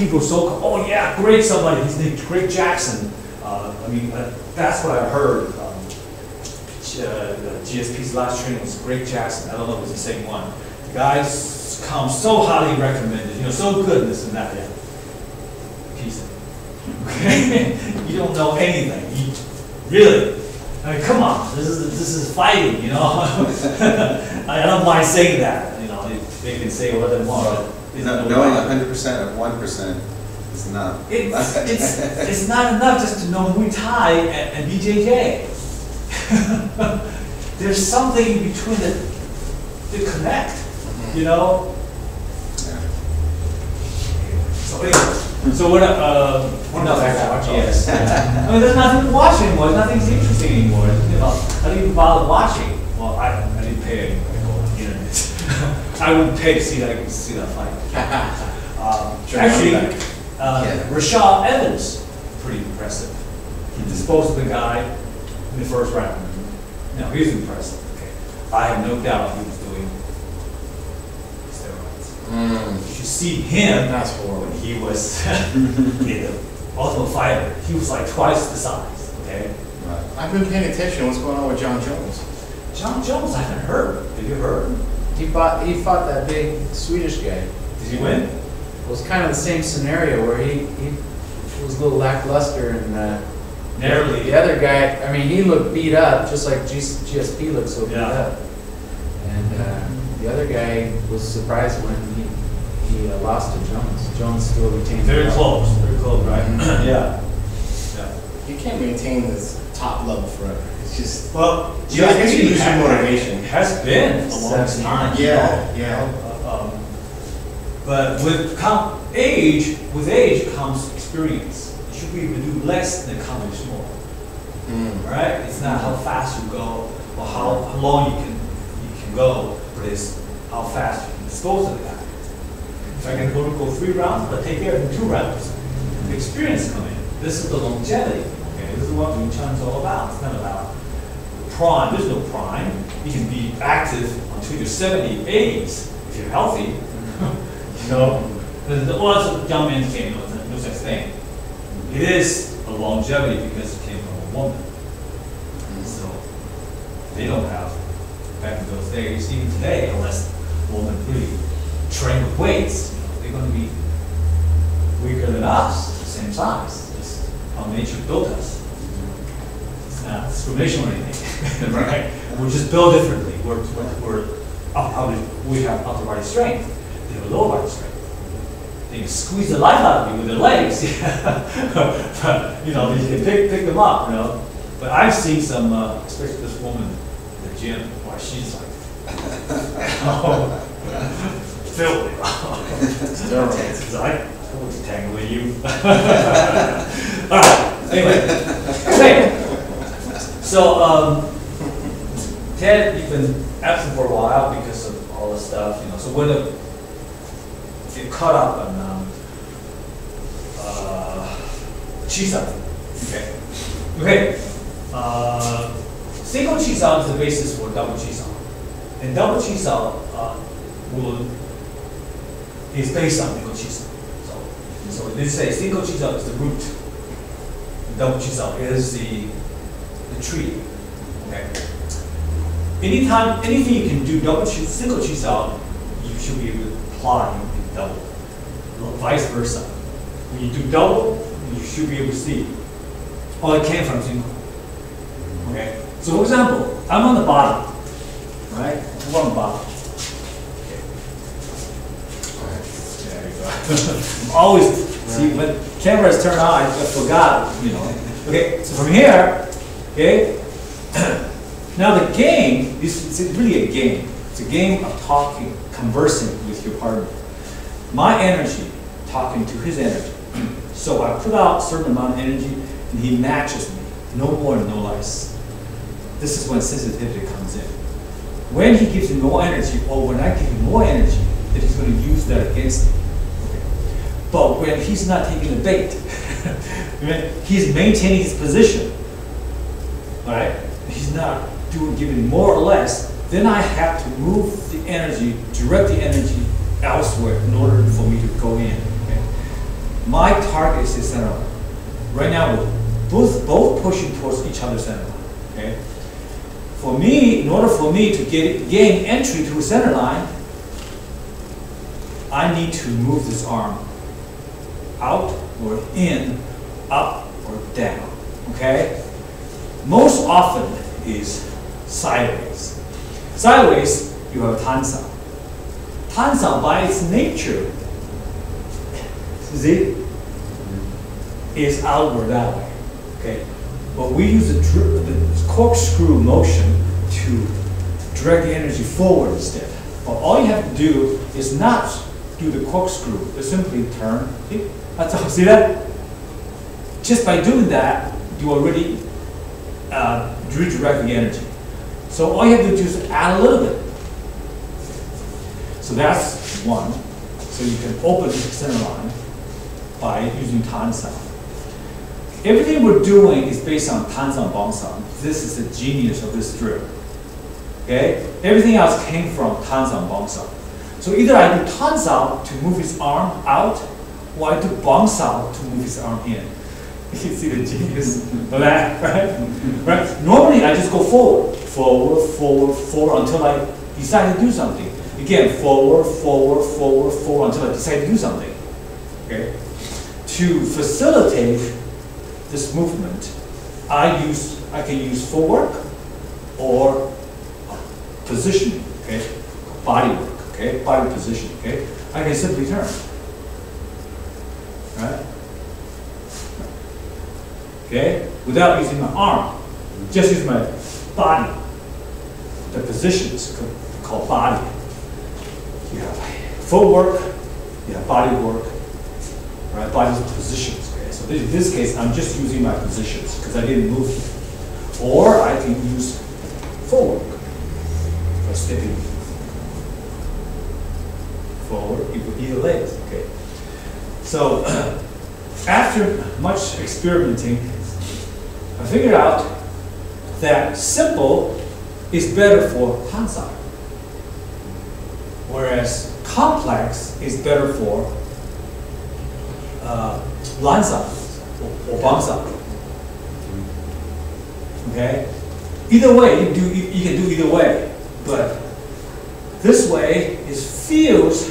people so, oh yeah, great somebody, his name's Greg Jackson. That's what I heard. GSP's last training was Greg Jackson. I don't know if it was the same one. The guys come so highly recommended, so good, this and that. Yeah. Piece of, okay? You don't know anything. Really? I mean, come on. This is fighting, I don't mind saying that. They can say what they want. Knowing 100% of 1% is enough. It's not enough just to know Muay Thai and BJJ. There's something in between that connect, Yeah. So anyway, so what nothing watching. Yes. I mean, there's nothing to watch anymore. Nothing's interesting anymore. I didn't even bother watching. Well, I didn't pay anyway. I go on the internet. I wouldn't pay to see that fight. Actually, Rashad Evans, pretty impressive. He disposed of the guy in the first round. No, he was impressive. Okay. I have no doubt he was doing steroids. You should see him when he was in the Ultimate Fighter. He was like twice the size. Okay. Right. I've been paying attention. What's going on with John Jones? John Jones, I haven't heard. Have you heard? He fought that big Swedish guy. Did he win? It was kind of the same scenario where he was a little lackluster and narrowly. The other guy, I mean, he looked beat up, just like GSP looked so beat up. And the other guy was surprised when he lost to Jones. Jones still retained. Very close, right? Yeah. You can't maintain this top level forever. It's just you lose your motivation. It has been a long time. Yeah. But with age comes experience. You should be able to do less than accomplish more. Right? It's not how fast you go or how long you can go, but it's how fast you can dispose of the guy. If I can go 3 rounds, but take care of him 2 rounds. The experience come in. This is the longevity. Okay, this is what Wing Chun is all about. It's not about prime. There's no prime. You can be active until you're 70, 80s if you're healthy. That's a young man's game. No such thing. It is a longevity because it came from a woman. So they don't have back in those days, even today, unless a woman really trained with weights, they're going to be weaker than us, the same size. Just how nature built us. It's not discrimination or anything, right? We're just built differently. We have upper body strength. They have lower body strength. They can squeeze the life out of you with their legs, but you can pick them up, But I've seen some, especially this woman in the gym, where she's like, filthy. Steroids. I wouldn't tangle with you. All right. Anyway, so Ted, you've been absent for a while because of all this stuff, So when get caught up on Chi-Sao. Okay. Single Chi-Sao is the basis for double Chi-Sao. And double Chi-Sao is based on single Chi-Sao. So they say single Chi-Sao is the root. Double Chi-Sao is the tree. Okay. Anything you can do single Chi-Sao, you should be able to apply in double. Vice versa. When you do double, you should be able to see. Oh, it came from single. Okay. So for example, I'm on the bottom, right? I'm on the bottom. Okay. There you go. I'm always see when cameras turn on, I forgot, Okay. So from here, okay. Now the game is really a game. It's a game of talking, conversing with your partner. My energy talking to his energy. So I put out a certain amount of energy and he matches me. No more, no less. This is when sensitivity comes in. When he gives me more energy or when I give him more energy, then he's going to use that against me. Okay. But when he's not taking the bait, he's maintaining his position. All right? He's not giving more or less, then I have to move the energy, direct the energy elsewhere in order for me to go in. Okay? my target is the center line. Right now, we're both pushing towards each other's center line. Okay. For me, in order for me to gain entry to a center line, I need to move this arm out or in, up or down. Okay. Most often is sideways. Sideways, you have Chi-Sao. Chi-Sao, by its nature, see, is outward that way. Okay, but we use the corkscrew motion to direct the energy forward instead. But all you have to do is not do the corkscrew, but simply turn. See, that's all. See that? Just by doing that, you already redirect the energy. So all you have to do is add a little bit. So that's one. So you can open the center line by using Chi-Sao. Everything we're doing is based on Chi-Sao and Bang-Sao. This is the genius of this drill. Okay? Everything else came from Chi-Sao and Bang-Sao. So either I do Chi-Sao to move his arm out, or I do Bang-Sao to move his arm in. You can see the genius of that, right? Normally I just go forward, forward, forward, forward until I decide to do something. Again, forward, forward, forward, forward until I decide to do something. Okay? To facilitate this movement, I can use footwork or positioning, okay? Body work, okay? Body position, okay? I can simply turn, right? Okay? Without using my arm, just use my body. The position is called body. You have footwork, you have body work, right? Body positions. Okay? So in this case, I'm just using my positions because I didn't move here. Or I can use footwork by stepping forward with either legs. Okay. So after much experimenting, I figured out that simple is better for Chi-Sao, whereas complex is better for Lan-Sao or Bang-Sao. Okay? Either way, you can do either way, but this way feels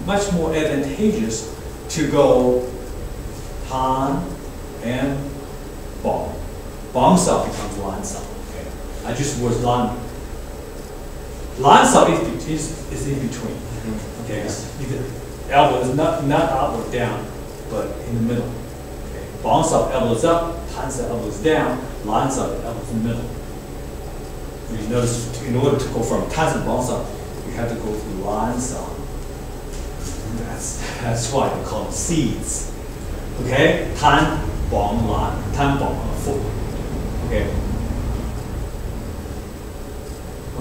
much more advantageous to go Han and Bang. Bang-Sao becomes Lan-Sao. Okay? I just was Lan-Sao is in between. Okay, it's either elbow is not up or down, but in the middle. Okay, Bang-Sao elbows up, Han-Sao elbows down, Lan-Sao elbows in the middle. You notice in order to go from Han-Sao to Bang-Sao, you have to go through Lan-Sao. That's why they call them seeds. Okay, Tan, Bang, Lan, Tan, Bang, 4. Okay.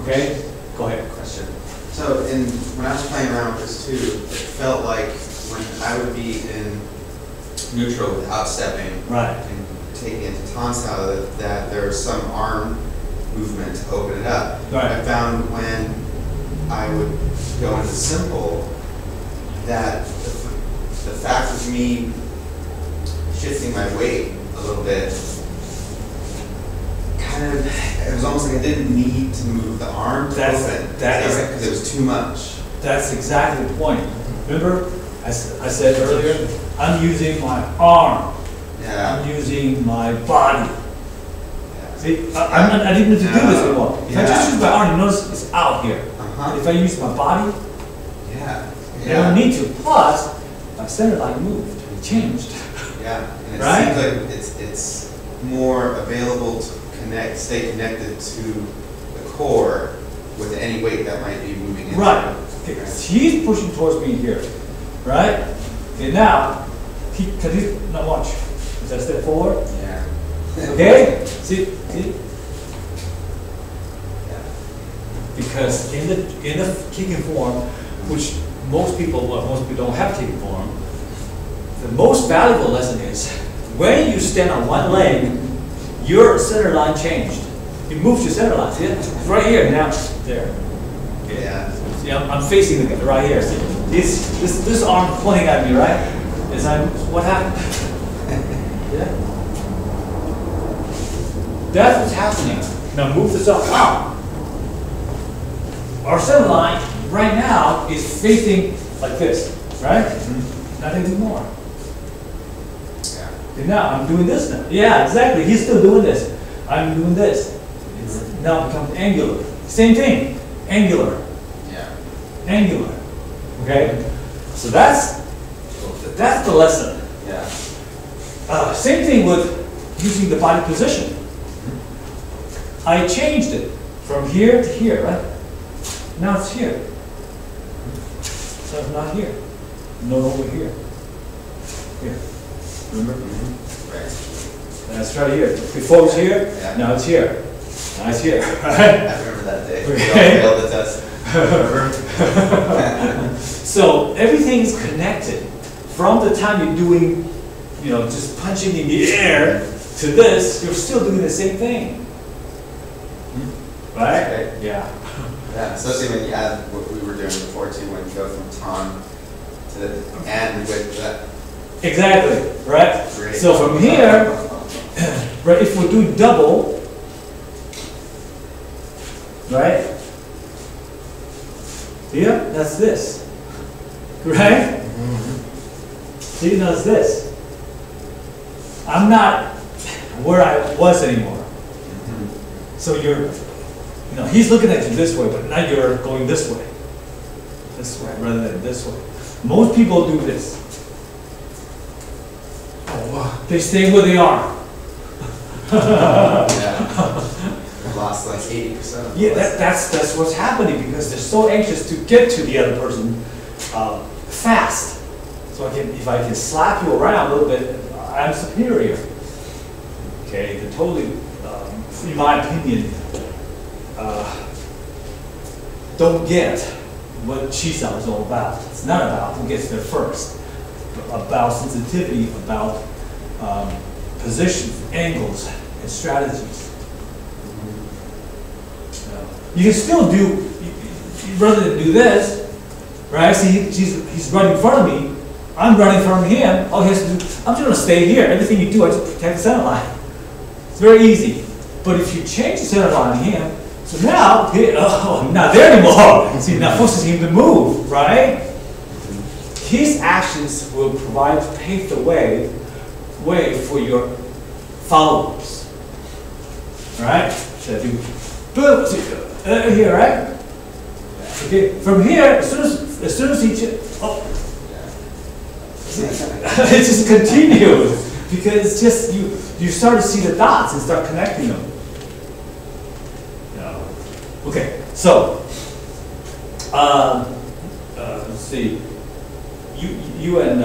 Okay, go ahead. Question. So when I was playing around with this too, it felt like when I would be in neutral without stepping, right, and taking it to Chi-Sao, that there's some arm movement to open it up. Right. I found when I would go into simple that the fact of me shifting my weight a little bit, it was almost like I didn't need to move the arm to open because it was too much. That's exactly the point. Remember, I said earlier, I'm using my arm. Yeah. I'm using my body. Yeah. See, I didn't need to do this anymore. If I just use my arm, you notice it's out here. If I use my body, I don't need to. Plus, my center line moved. It changed. Yeah, and it right? seems like it's more available to stay connected to the core with any weight that might be moving in. Right. Okay. He's pushing towards me here, right? Okay. Now, now watch. Does that step forward? Yeah. Okay. See. Yeah. Because in the kicking form, which most people don't have kicking form, the most valuable lesson is when you stand on one leg, your center line changed. It moves your center line. See it? It's right here now. There. Okay. Yeah. See, I'm facing the right here. See, this arm pointing at me, right? As I, what happened? Yeah. That's what's happening. Now move this up. Wow. Our center line right now is facing like this, right? Not anymore. Yeah. Okay, now I'm doing this now. Yeah, exactly. He's still doing this. I'm doing this. It's now becomes angular. Same thing. Angular. Yeah. Angular. Okay? So that's the lesson. Yeah. Same thing with using the body position. I changed it from here to here, right? Now it's here. So it's not here. No over here. Here. Remember? Right. That's right here. Before it was here, Yeah. now it's here. Now it's here. I remember that day. We all Okay. failed the test. Remember? So everything is connected. From the time you're doing, just punching in the air to this, you're still doing the same thing. Right? Right. Yeah. Yeah, especially when you add what we were doing before too, when you go from ton to the end with that. Exactly. Right? Great. So from here, right, if we do double, right? Here, that's this. Right? See, now it's this. I'm not where I was anymore. So he's looking at you this way, but now you're going this way rather than this way. Most people do this. Oh, wow. They stay where they are. Yeah. We lost like 80%. of Yeah, us. that's what's happening because they're so anxious to get to the other person fast. So if I can slap you around a little bit, I'm superior. Okay, they're totally, in my opinion, don't get what Chi-Sao is all about. It's not about who gets there first, but about sensitivity, about positions, angles, and strategies. You can still do, rather than do this, right? See, he's running in front of me. I'm running in front of him. All he has to do, I'm just going to stay here. Everything you do, I just protect the center line. It's very easy. But if you change the center line on him, so now, I'm not there anymore. See, now forces him to move, right? His actions will pave the way for your followers. Right? So I do, boom, here, right? Okay, from here, as soon as he, it just continues because it's just you start to see the dots and start connecting them. Okay, so let's see. You and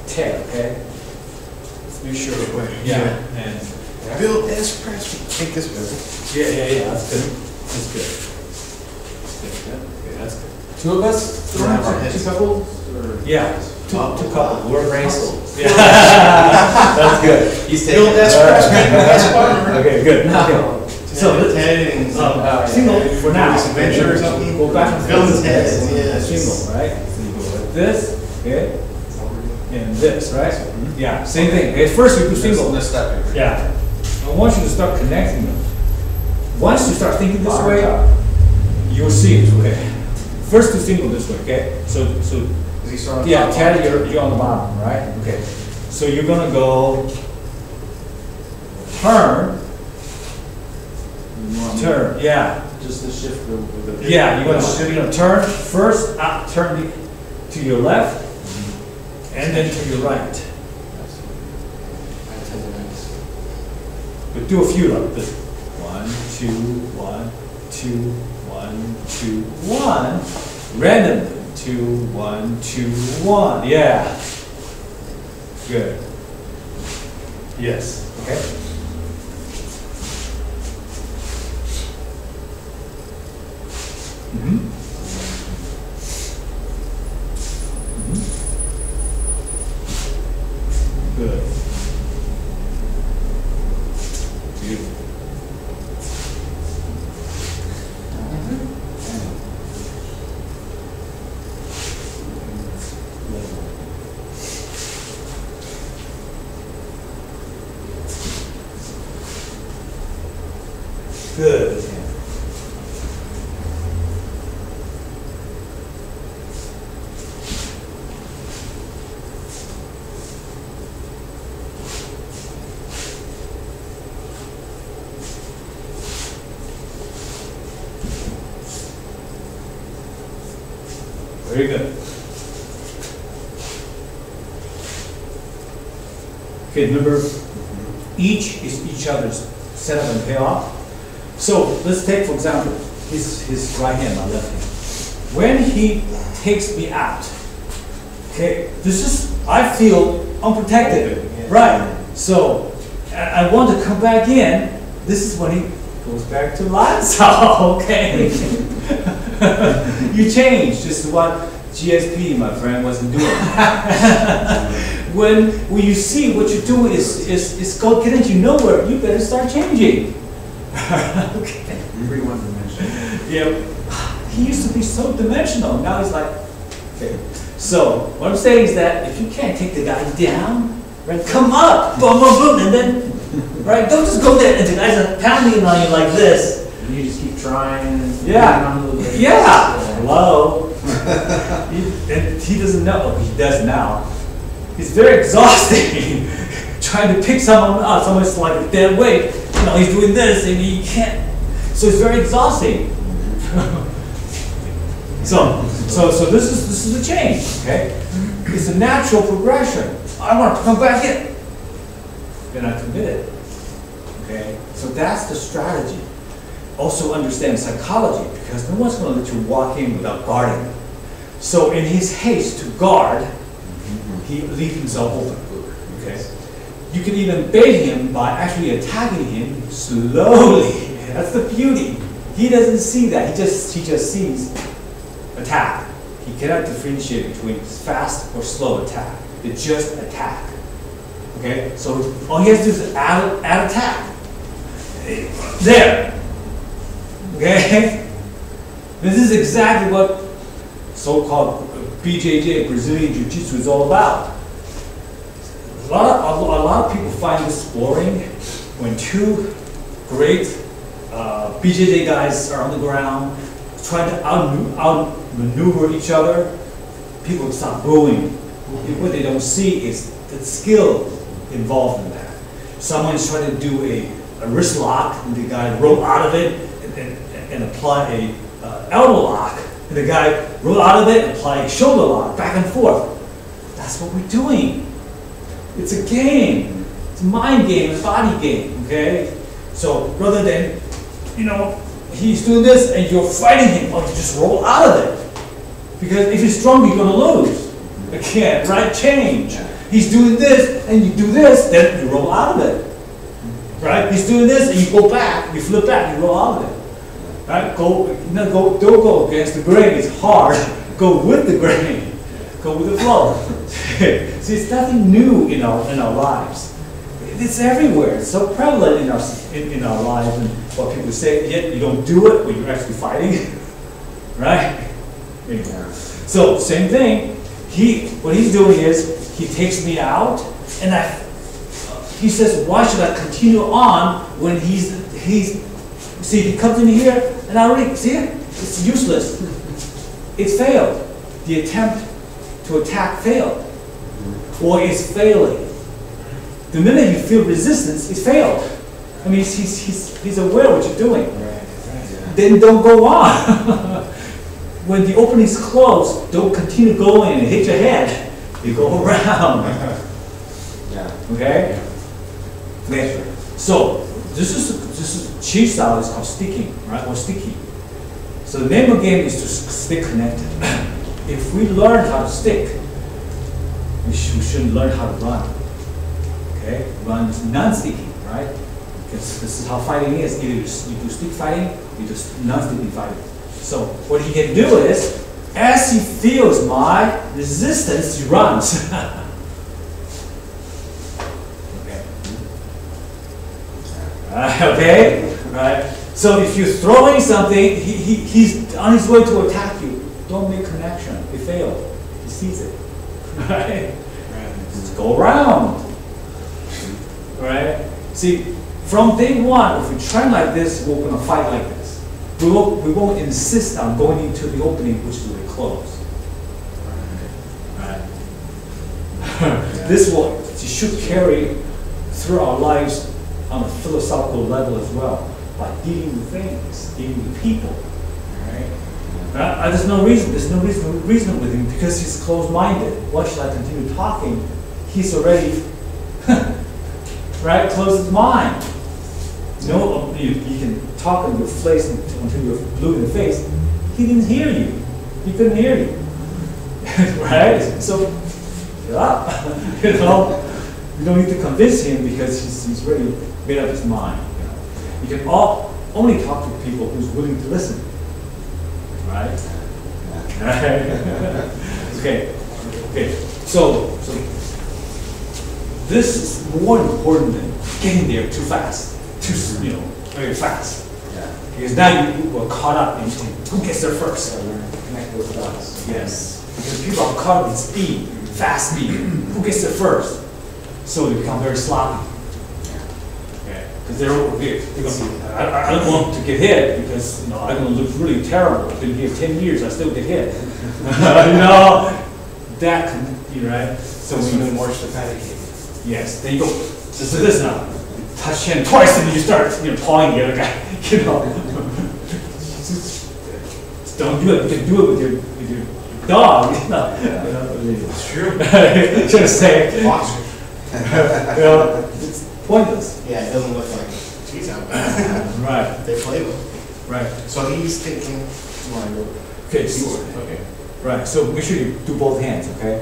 Ted, okay? You sure way. Yeah. And Build this press. Take this building. yeah. That's good. That's good. Okay, that's good. Two of us? Two couples? Or? Yeah. Two couples. We're Brainstorm. Yeah. That's good. He's taking Build this press. Make the best partner. Okay, good. Okay. So let's single for now. Adventure or something. Go back and Build forth. his head. Yeah. Single, right? So you go like this, okay, and this, right? Yeah, same thing. Okay, first we do single. No stepping. Yeah. I want you to start connecting them. Once you start thinking this way, you'll see it. Okay. First do single this way. Okay. So Does he start on yeah, top? Ted, you're on the bottom, right? Okay. So you're gonna go turn. Turn, yeah. Just the shift with the. Yeah, you're gonna turn first, turn to your left, and then to your right. But do a few like this. 1, 2, 1, 2, 1, 2, 1. Randomly. 2, 1, 2, 1. Yeah. Good. Yes. Okay. Good. Beautiful. Good. Very good. Okay, remember, each is each other's setup and payoff. So let's take, for example, his right hand, my left hand. When he takes me out, okay, this is, I feel unprotected, right? So I want to come back in. This is when he goes back to Chi-Sao, okay? You change. This is what GSP, my friend, wasn't doing. when you see what you're doing is getting you nowhere, you better start changing. Okay. Every one dimensional. Yeah. He used to be so dimensional. Now he's like, okay. So what I'm saying is that if you can't take the guy down, right, come up, boom, boom, boom, and then, right, don't just go there and the guys are pounding on you like this. And you just keep trying. Yeah. On a little bit. Yeah. Hello. he doesn't know. Oh, he does now. It's very exhausting trying to pick someone up. Someone's like a dead weight. You know, he's doing this and he can't. So it's very exhausting. so this is a change. Okay, it's a natural progression. I want to come back in. Then I commit it. Okay, so that's the strategy. Also understand psychology, because no one's going to let you walk in without guarding. So in his haste to guard, he leaves himself open. Okay, you can even bait him by actually attacking him slowly. That's the beauty. He doesn't see that. He just sees attack. He cannot differentiate between fast or slow attack. It's just attack. Okay, so all he has to do is add attack. There. Okay? This is exactly what so-called BJJ, Brazilian Jiu-Jitsu, is all about. A lot of people find this boring when two great BJJ guys are on the ground trying to outmaneuver each other. People start booing. What they don't see is the skill involved in that. Someone's trying to do a wrist lock, and the guy roll out of it and apply a elbow lock, and the guy roll out of it and apply a shoulder lock, back and forth. That's what we're doing. It's a game. It's a mind game, a body game, okay? So rather than, you know, he's doing this and you're fighting him, or you just roll out of it. Because if he's strong, you're gonna lose. Again, right? Change. He's doing this and you do this, then you roll out of it. Right? He's doing this and you go back, you flip back, you roll out of it. Right? Don't go against the grain, it's hard. Go with the grain. Go with the flow. See, it's nothing new in our lives. It's everywhere. It's so prevalent in our lives, and what people say, yet you don't do it when you're actually fighting. Right? Yeah. So same thing. What he's doing is he takes me out, and he says, why should I continue on when he's see, he comes in here and I already see it. It's useless. It's failed. The attempt to attack failed, or is failing. The minute you feel resistance, it's failed. I mean, he's aware of what you're doing. Then don't go on. When the opening is closed, don't continue going and hit your head. You go around. Okay? Okay. So this is Chi-Sao is called sticking, right? Or sticky. So the name of the game is to stick connected. If we learn how to stick, we shouldn't learn how to run. Okay? Run is non-sticky, right? Because this is how fighting is. Either you do stick fighting, you do non-sticky fighting. So what he can do is, as he feels my resistance, he runs. Okay? Right? So if you're throwing something, he's on his way to attack you. Don't make connection. It failed. He sees it. Right? Just go around. Right? See, from day one, if we train like this, we're gonna fight like this. We won't insist on going into the opening, which is really close. Right. This will, it should carry through our lives on a philosophical level as well, by dealing with things, dealing with people. Right? There's no reason with him because he's closed-minded. Why should I continue talking? He's already right, closed his mind. No, you can talk in your face until you're blue in the face. He didn't hear you. He couldn't hear you. Right? So, shut up. You know, you don't need to convince him because he's already made up his mind. You can only talk to people who's willing to listen. Right? Okay. So this is more important than getting there too fast, very fast. Yeah. Because now you are caught up in who gets there first. Connect those dots. Yes. Because people are caught up in speed, fast speed. Who gets there first? So they become very sloppy. Because they're over here. I don't want to get hit because I'm going to look really terrible. I've been here 10 years, I still get hit. That can be right. So we even more pathetic. yes, then you go just do this now. Touch him twice and you start pawing the other guy. Just don't do it. You can do it with your dog. It's true. Just say it's pointless. Yeah, it doesn't look like Chi-Sao. Right. They play with. Right. So he's thinking. Okay. Okay. Right. So make sure you do both hands. Okay.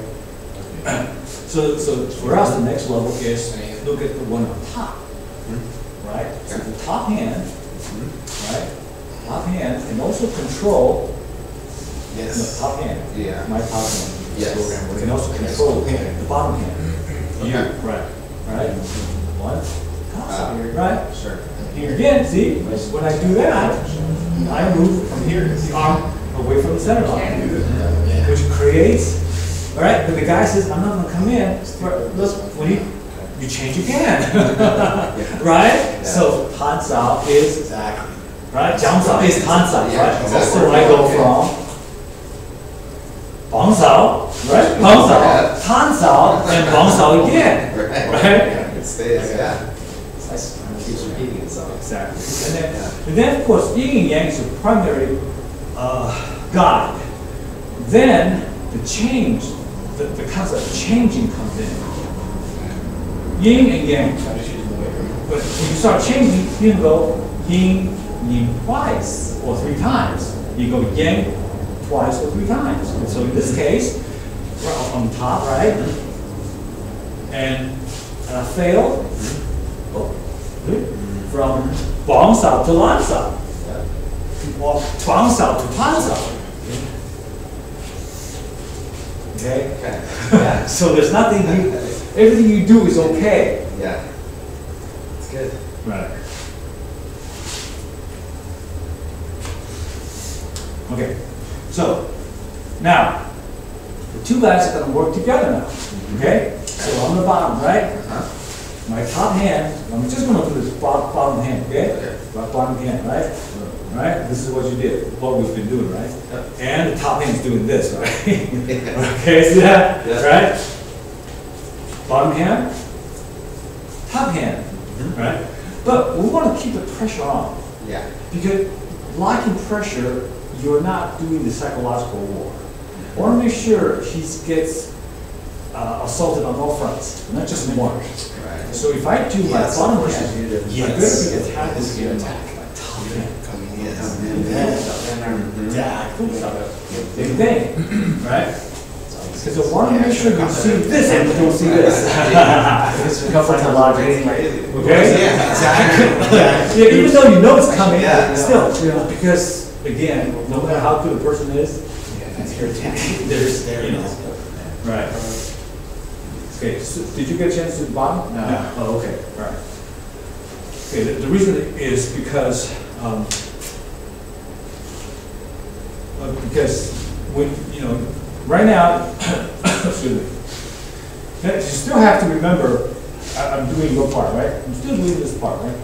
So for us, the next level is look at the one on top. Right. So the top hand. Right. Top hand can also control. Yes. The top hand. Yeah. My top hand. Yes. We can also control the bottom hand. Okay. Right. Right. One. Here. Right. Sure. Here again. See, when I do that, I move from here the arm away from the center line, which creates. All right. But the guy says, "I'm not going to come in." Look, when you change again. Right. Yeah. So Chi-Sao is Exactly. right. Chi-Sao is Chi-Sao. Yeah, Right. exactly. So I go from Bang-Sao, right? Bang-Sao, Chi-Sao, and Bang-Sao again. Right? It stays, yeah. Keeps repeating itself. Exactly. And then of course, yin and yang is a primary guide. Then the change, the concept of changing comes in. Yin and yang. But when you start changing, you can go yin twice or 3 times. You go yang twice or 3 times. And so in this case, we're on top, right? And I fail. From Bang-Sao to Lan-Sao. Or Twang-Sao to Tan-Sao. Okay? Okay. Yeah. So there's nothing everything you do is okay. Yeah. It's good. Right. Okay. So now the two guys are going to work together now. Okay? So on the bottom, right? My top hand, I'm just going to do this bottom hand, okay? Bottom hand, right? Right? This is what you did, what we've been doing, right? And the top hand's doing this, right? Okay, see that? Yeah. Right? Bottom hand, top hand, right? But we want to keep the pressure on. Yeah. Because lacking pressure, you're not doing the psychological war. I want to make sure he gets assaulted on all fronts, not just one. Right. So if I do my Yes. bottom hand, Yes. I better be attacked This is with your my attack. top hand. Coming in. Yes. Yeah. Big thing, right? Because I want to make sure you see this and you don't see this. It's psychological. Okay? Yeah, exactly. Yeah, even though you know it's coming, Yeah. still, because again, no matter how good a person is, That's your attack. there's, right. Okay, so did you get a chance to the bottom? No. Oh, okay, all right. Okay, the reason is because when, right now, excuse me, you still have to remember, I'm doing your part, right? I'm still doing this part, right?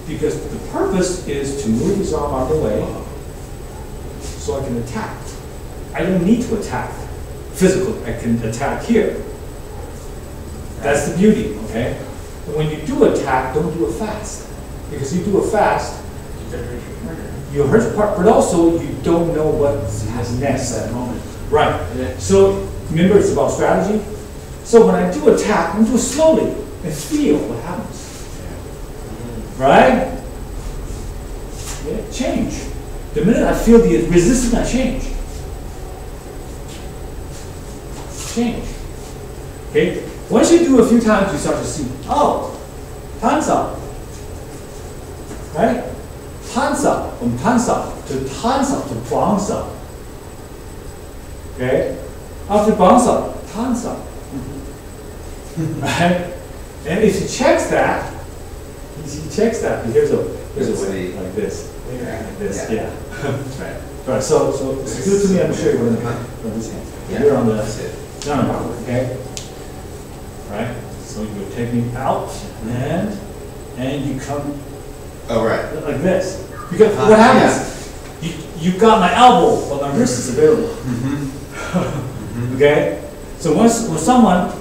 Because the purpose is to move his arm out of the way so I can attack. I don't need to attack physically. I can attack here. That's the beauty, okay? But when you do attack, don't do it fast. Because you do it fast, you hurt your part, but also you don't know what's next at that moment. Right. Yeah. So remember, it's about strategy. So when I do attack, I'm do it slowly and feel what happens. Right? Yeah, change. The minute I feel the resistance, I change. Change. Okay? Once you do a few times, you start to see, oh, 摊手. Right? 摊手, from 摊手 to 摊手 to 绑手. Okay? After 绑手, 摊手. Right? And if he checks that, here's a way, like this. Like this, yeah. Right. Right, so do it to me, I'm sure you're going to this hand. Yeah. You're on the, That's it. no, okay? Right? So you take me out, and you come Oh, right. like this. Because what happens? You got my elbow, but my wrist is available. Okay? So when someone,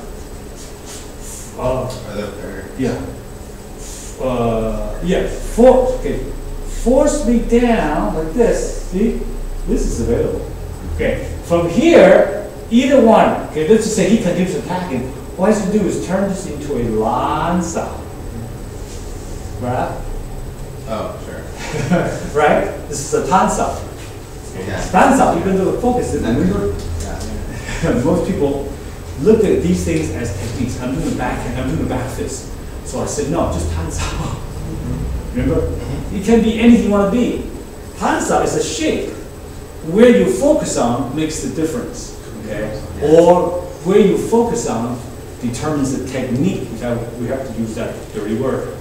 force me down like this. See, this is available. Okay, from here, either one. Okay, let's just say he continues attacking. What he has to do is turn this into a lanza. Right? Oh, sure. Right? This is a tansa. Yeah. Tansa, even though the focus is remember. Yeah. Most people look at these things as techniques. I'm doing the backhand, I'm doing the back fist. So I said, no, just tansa. Remember? It can be anything you want to be. Tansa is a shape. Where you focus on makes the difference. Okay? Or where you focus on determines the technique. We have to use that dirty word.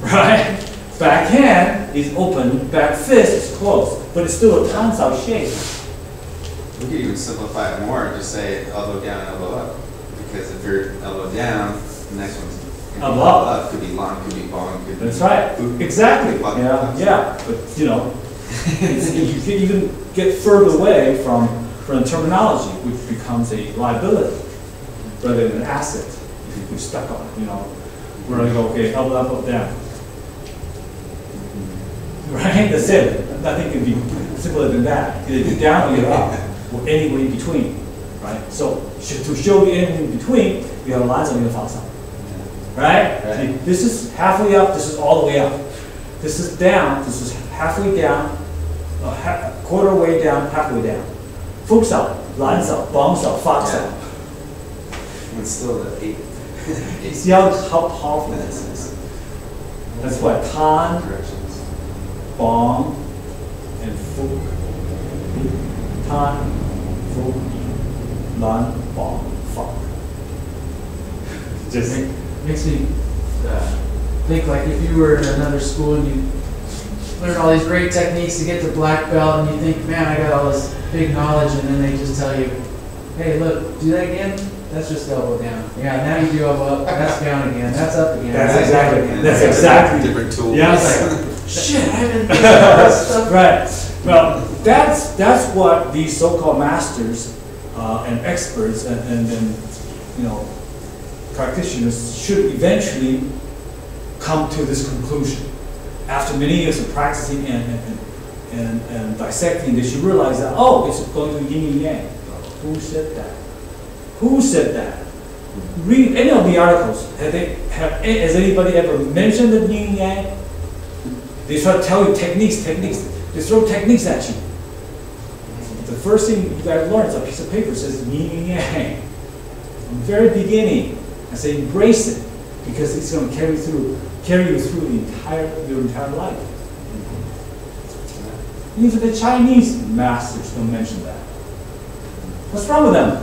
Right? Backhand is open, back fist is closed. But it's still a tansa shape. We could even simplify it more and just say elbow down, elbow up. Because if you're elbow down, the next one's Elbow up. Could be long, could be bong, could be. That's right. boot. Exactly. Button. Yeah. But you know, you can even get further away from the terminology, which becomes a liability rather than an asset if you're stuck on it. You know, we're gonna go, okay, elbow up, up, down. Right? That's it. Nothing can be simpler than that. Either you're down or you're up, or anywhere in between. Right? So to show you anything in between, you have lines on your false. Right? Right. See, this is halfway up, this is all the way up. This is down, this is halfway down, quarter way down, halfway down. 腹手, 蓝手, 绑手, 发手. And still the eight. See how powerful this is? That's what Tan, Directions. Bong, and Fu. Tan, Fu, Lan, Bong, Fa. Just Makes me think like if you were in another school and you learn all these great techniques to get to black belt and you think, man, I got all this big knowledge, and then they just tell you, hey, look, do that again. That's just elbow down. Yeah, now you do elbow up. That's down again. That's up again. That's That's exactly- up again. that's exactly- Different tools. Yes. Shit, I haven't done all this stuff. Right. Well, that's what these so-called masters and experts and you know, practitioners should eventually come to this conclusion. After many years of practicing and dissecting this, you realize that, oh, it's going to yin and yang. Who said that? Who said that? Read any of the articles. Has anybody ever mentioned the yin and yang? They try to tell you techniques. They throw techniques at you. The first thing you got to learn is a piece of paper that says yin and yang. From the very beginning, I say embrace it, because it's going to carry you through your entire life. Even the Chinese masters don't mention that. What's wrong with them?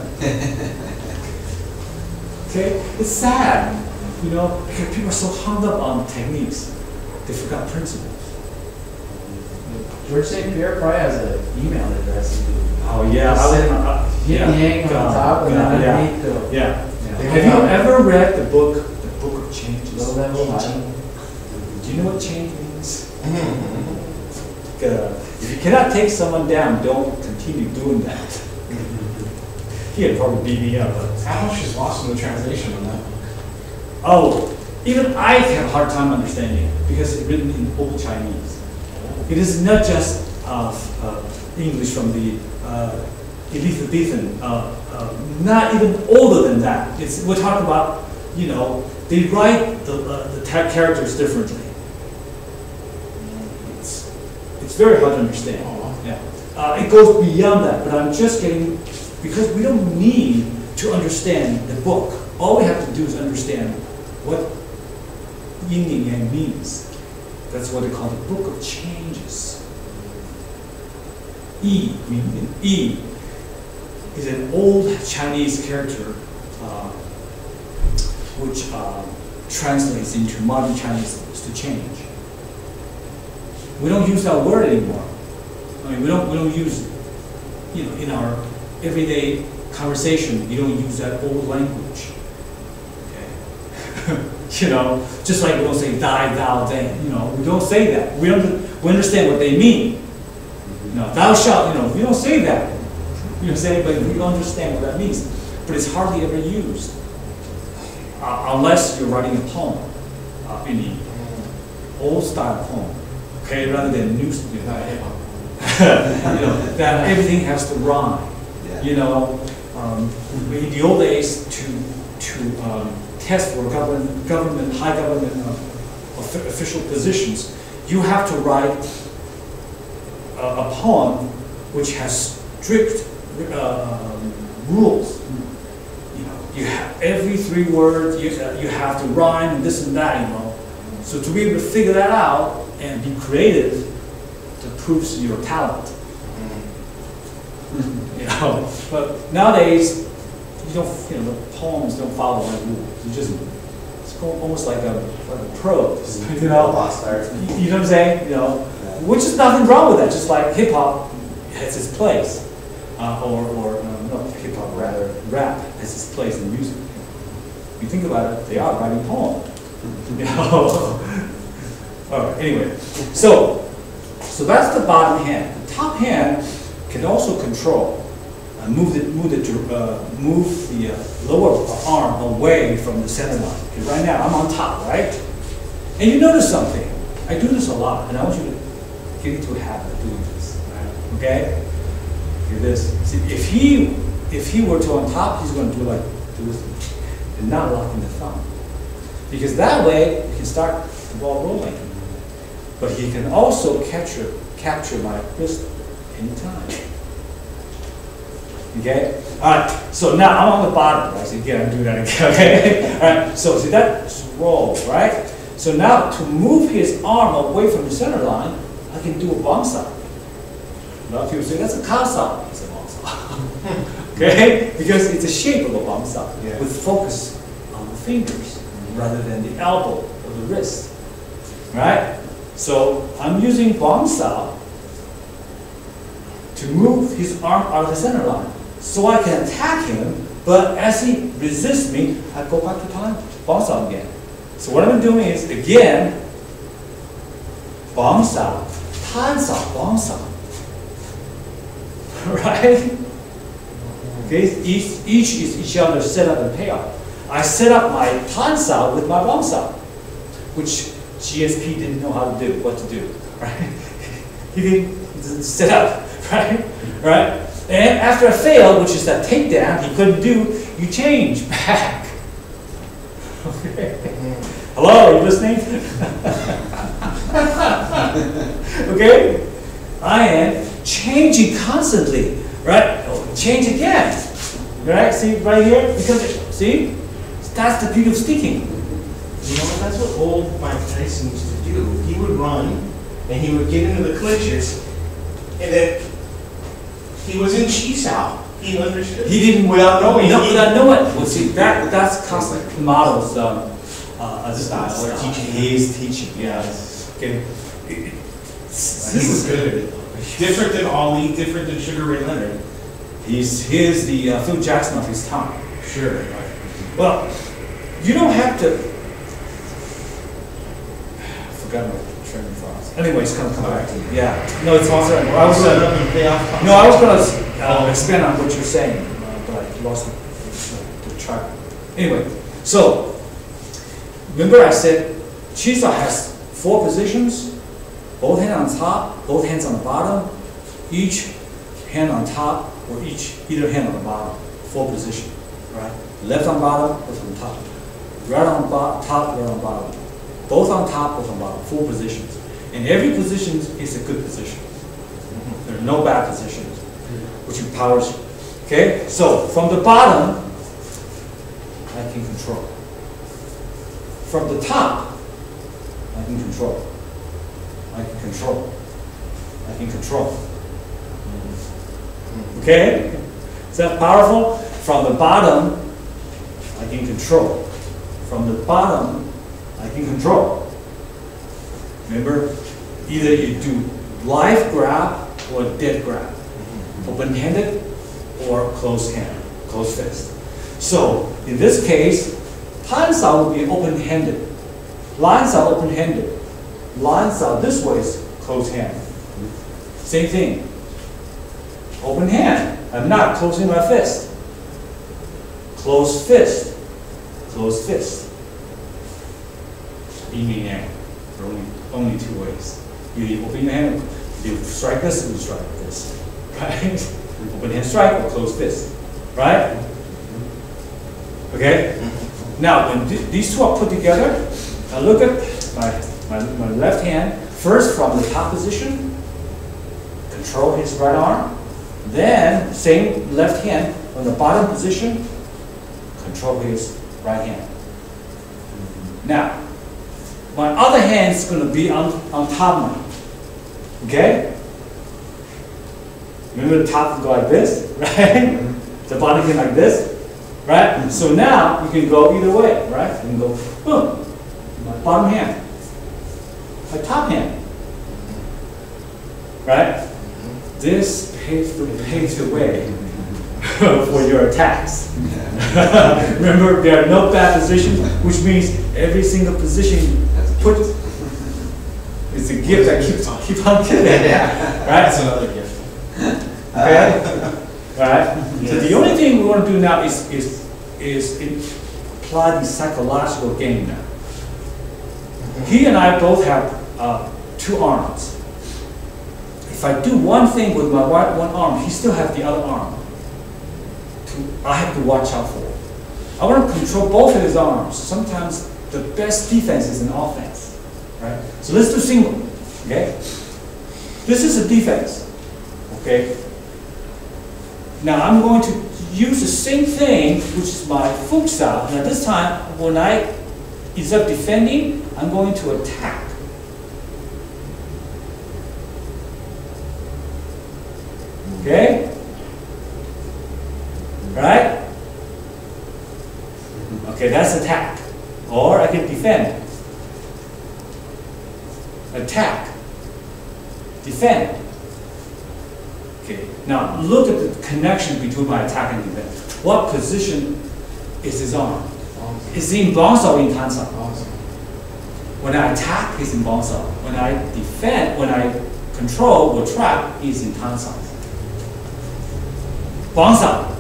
Okay, it's sad, you know, because people are so hung up on techniques, they forgot principles. George St. Pierre probably has an email address. Oh yeah, Yin yang on top and then underneath the yeah. Have you ever read the book of Changes? Low level, high Do you know what change means? If you cannot take someone down, don't continue doing that. He'd probably beat me up. But How much is lost in the translation on that? oh, even I have a hard time understanding it because it's written in Old Chinese. It is not just English from the Elizabethan, not even older than that. We're talking about, you know, they write the characters differently. It's very hard to understand. Yeah. It goes beyond that, but I'm just getting, because we don't need to understand the book. All we have to do is understand what yin and yang means. That's what they call the Book of Changes. Yi is an old Chinese character which translates into modern Chinese to change. We don't use that word anymore. I mean, we don't use, you know, in our everyday conversation, you don't use that old language. Okay, you know, just like we don't say "die, thou, then." You know, we don't say that. We understand what they mean. You know, "thou shalt." You know, we don't say that. You know, say, but we understand what that means. But it's hardly ever used unless you're writing a poem, in the old style poem. Okay, rather than new, you know, that everything has to rhyme. Yeah. You know, in the old days, to test for government, high government official positions, you have to write a poem which has strict rules. You know, you have every 3 words, you have to rhyme and this and that. You know, so to be able to figure that out and be creative, that proves your talent. You know, but nowadays, you know, the poems don't follow any rules. It's almost like a prose. You know, Lost art. you know what I'm saying? You know, which is nothing wrong with that. Just like hip hop has its place, or not hip hop, rather rap has its place in music. You think about it, they are writing poems. You know. All right. Anyway, so that's the bottom hand. The top hand can also control, move the lower arm away from the center line. Because right now I'm on top, right? And you notice something. I do this a lot, and I want you to get into a habit of doing this. Right? Okay? Hear this. See, if he were to on top, he's going to do this, and not locking the thumb, because that way you can start the ball rolling. But he can also capture my wrist anytime. Okay? Alright, so now I'm on the bottom, right? So again, I'm doing that again, okay? Alright, so see that's roll, right? So now to move his arm away from the center line, I can do a bonsai. A lot of people say that's a kasai. It's a bonsai. Okay? Because it's a shape of a bonsai, with focus on the fingers rather than the elbow or the wrist. Right? So I'm using bonsai to move his arm out of the center line, so I can attack him, but as he resists me, I go back to bonsai again. So what I'm doing is, again, bonsai, tansai, bonsai. Right? Okay, each is each other's setup and payoff. I set up my tansai with my bonsai, which GSP didn't know how to do, what to do. Right? He didn't set up. Right? Right? And after a fail, which is that takedown he couldn't do, you change back. Okay. Hello, are you listening? Okay? I am changing constantly. Right? Oh, change again. Right? See right here? Because see? That's the beauty of sticking. You know, that's what old Mike Tyson used to do. He would run, and he would get into the clinches, and then he was in Chi-Sao. He understood. He didn't without knowing. No, without knowing. Well, see, that's constant models style or teaching. He's teaching. Yes. Okay. This is good. Different than Ollie. Different than Sugar Ray Leonard. He's the Phil Jackson of his time. Sure. Well, you don't have to forgot my train of thoughts. Anyway, it's gonna come back to me. Yeah. No, it's awesome. I was Set gonna, up and pay off. no, I was gonna expand on what you're saying, but I lost the track. Anyway, so remember I said Chi-Sao has 4 positions, both hands on top, both hands on the bottom, each hand on top, or either hand on the bottom. 4 position, right? Left on bottom, left on top. Right on top, right on bottom. Both on top, both on bottom. 4 positions. And every position is a good position. There are no bad positions, which empowers you. Okay? So, from the bottom, I can control. From the top, I can control. I can control. I can control. Okay? Is that powerful? From the bottom, I can control. From the bottom, I can control. Remember, either you do live grab or dead grab. Open-handed or closed hand, closed fist. So, in this case, Chi-Sao will be open-handed. Chi-Sao open-handed. Chi-Sao this way is closed hand. Same thing. Open hand. I'm not closing my fist. Closed fist. Closed fist. Yin and yang. There are only 2 ways. You open your hand, you strike this, and you strike this. Right? Open hand strike or closed fist. Right? Okay? Now, when these 2 are put together, now look at my left hand. First from the top position, control his right arm. Then, same left hand on the bottom position, control his right hand. Now, my other hand is going to be on top of me. Okay? Remember the top go like this, right? The bottom can like this, right? So now you can go either way, right? You can go, boom, my bottom hand, my top hand, right? This paves the way for your attacks. Remember, there are no bad positions, which means every single position put is a gift that keep on giving. Yeah. Right? That's another gift. Okay? Right? So the only thing we want to do now is apply the psychological game now. He and I both have 2 arms. If I do one thing with my one arm, he still has the other arm. I have to watch out for. I want to control both of his arms. Sometimes the best defense is an offense, right? So let's do single, okay? This is a defense, okay? Now I'm going to use the same thing, which is my Chi-Sao. Now this time, when instead of defending, I'm going to attack. Okay? Right? Okay, that's attack. Or I can defend. Attack. Defend. Okay, now look at the connection between my attack and defense. What position is his arm? Is he in Bangsa or in Tansa? When I attack, he's in Bangsa. When I defend, when I control or trap, he's in Tansa. Bangsa.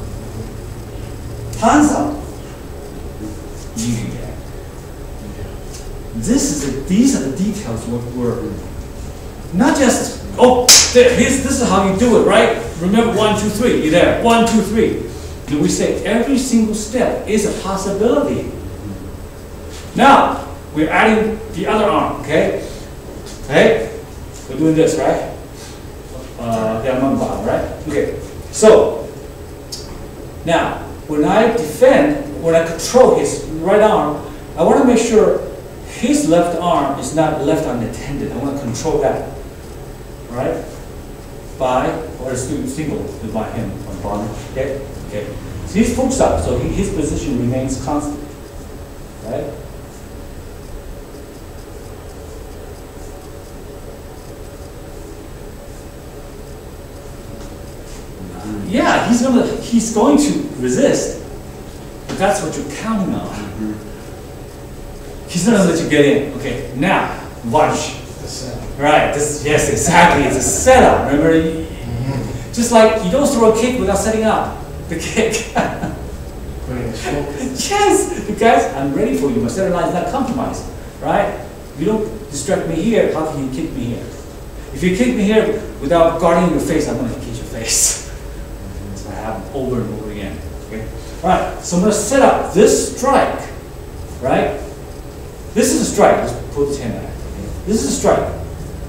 Tansa. These are the details what we're not just this is how you do it, right? Remember 1, 2, 3. You're there. 1, 2, 3. And we say every single step is a possibility. Now we're adding the other arm. Okay. Okay. We're doing this, right? Right? Okay. So now when I defend, when I control his right arm, I want to make sure his left arm is not left unattended. I want to control that, right? Or single by him on bottom. Okay, okay. So he's Chi-Sao, so his position remains constant, right? Yeah, he's going to resist, but that's what you're counting on. He's not gonna let you get in. Okay, now Watch. The setup. Right, yes, exactly, it's a setup, remember? Just like you don't throw a kick without setting up the kick. Putting a focus. Yes, because I'm ready for you, my center line is not compromised, right? If you don't distract me here, how can you kick me here? If you kick me here without guarding your face, I'm going to kick your face. So I have over and over again. Okay? All right, so I'm going to set up this strike, right? This is a strike. Let's pull this hand back. This is a strike.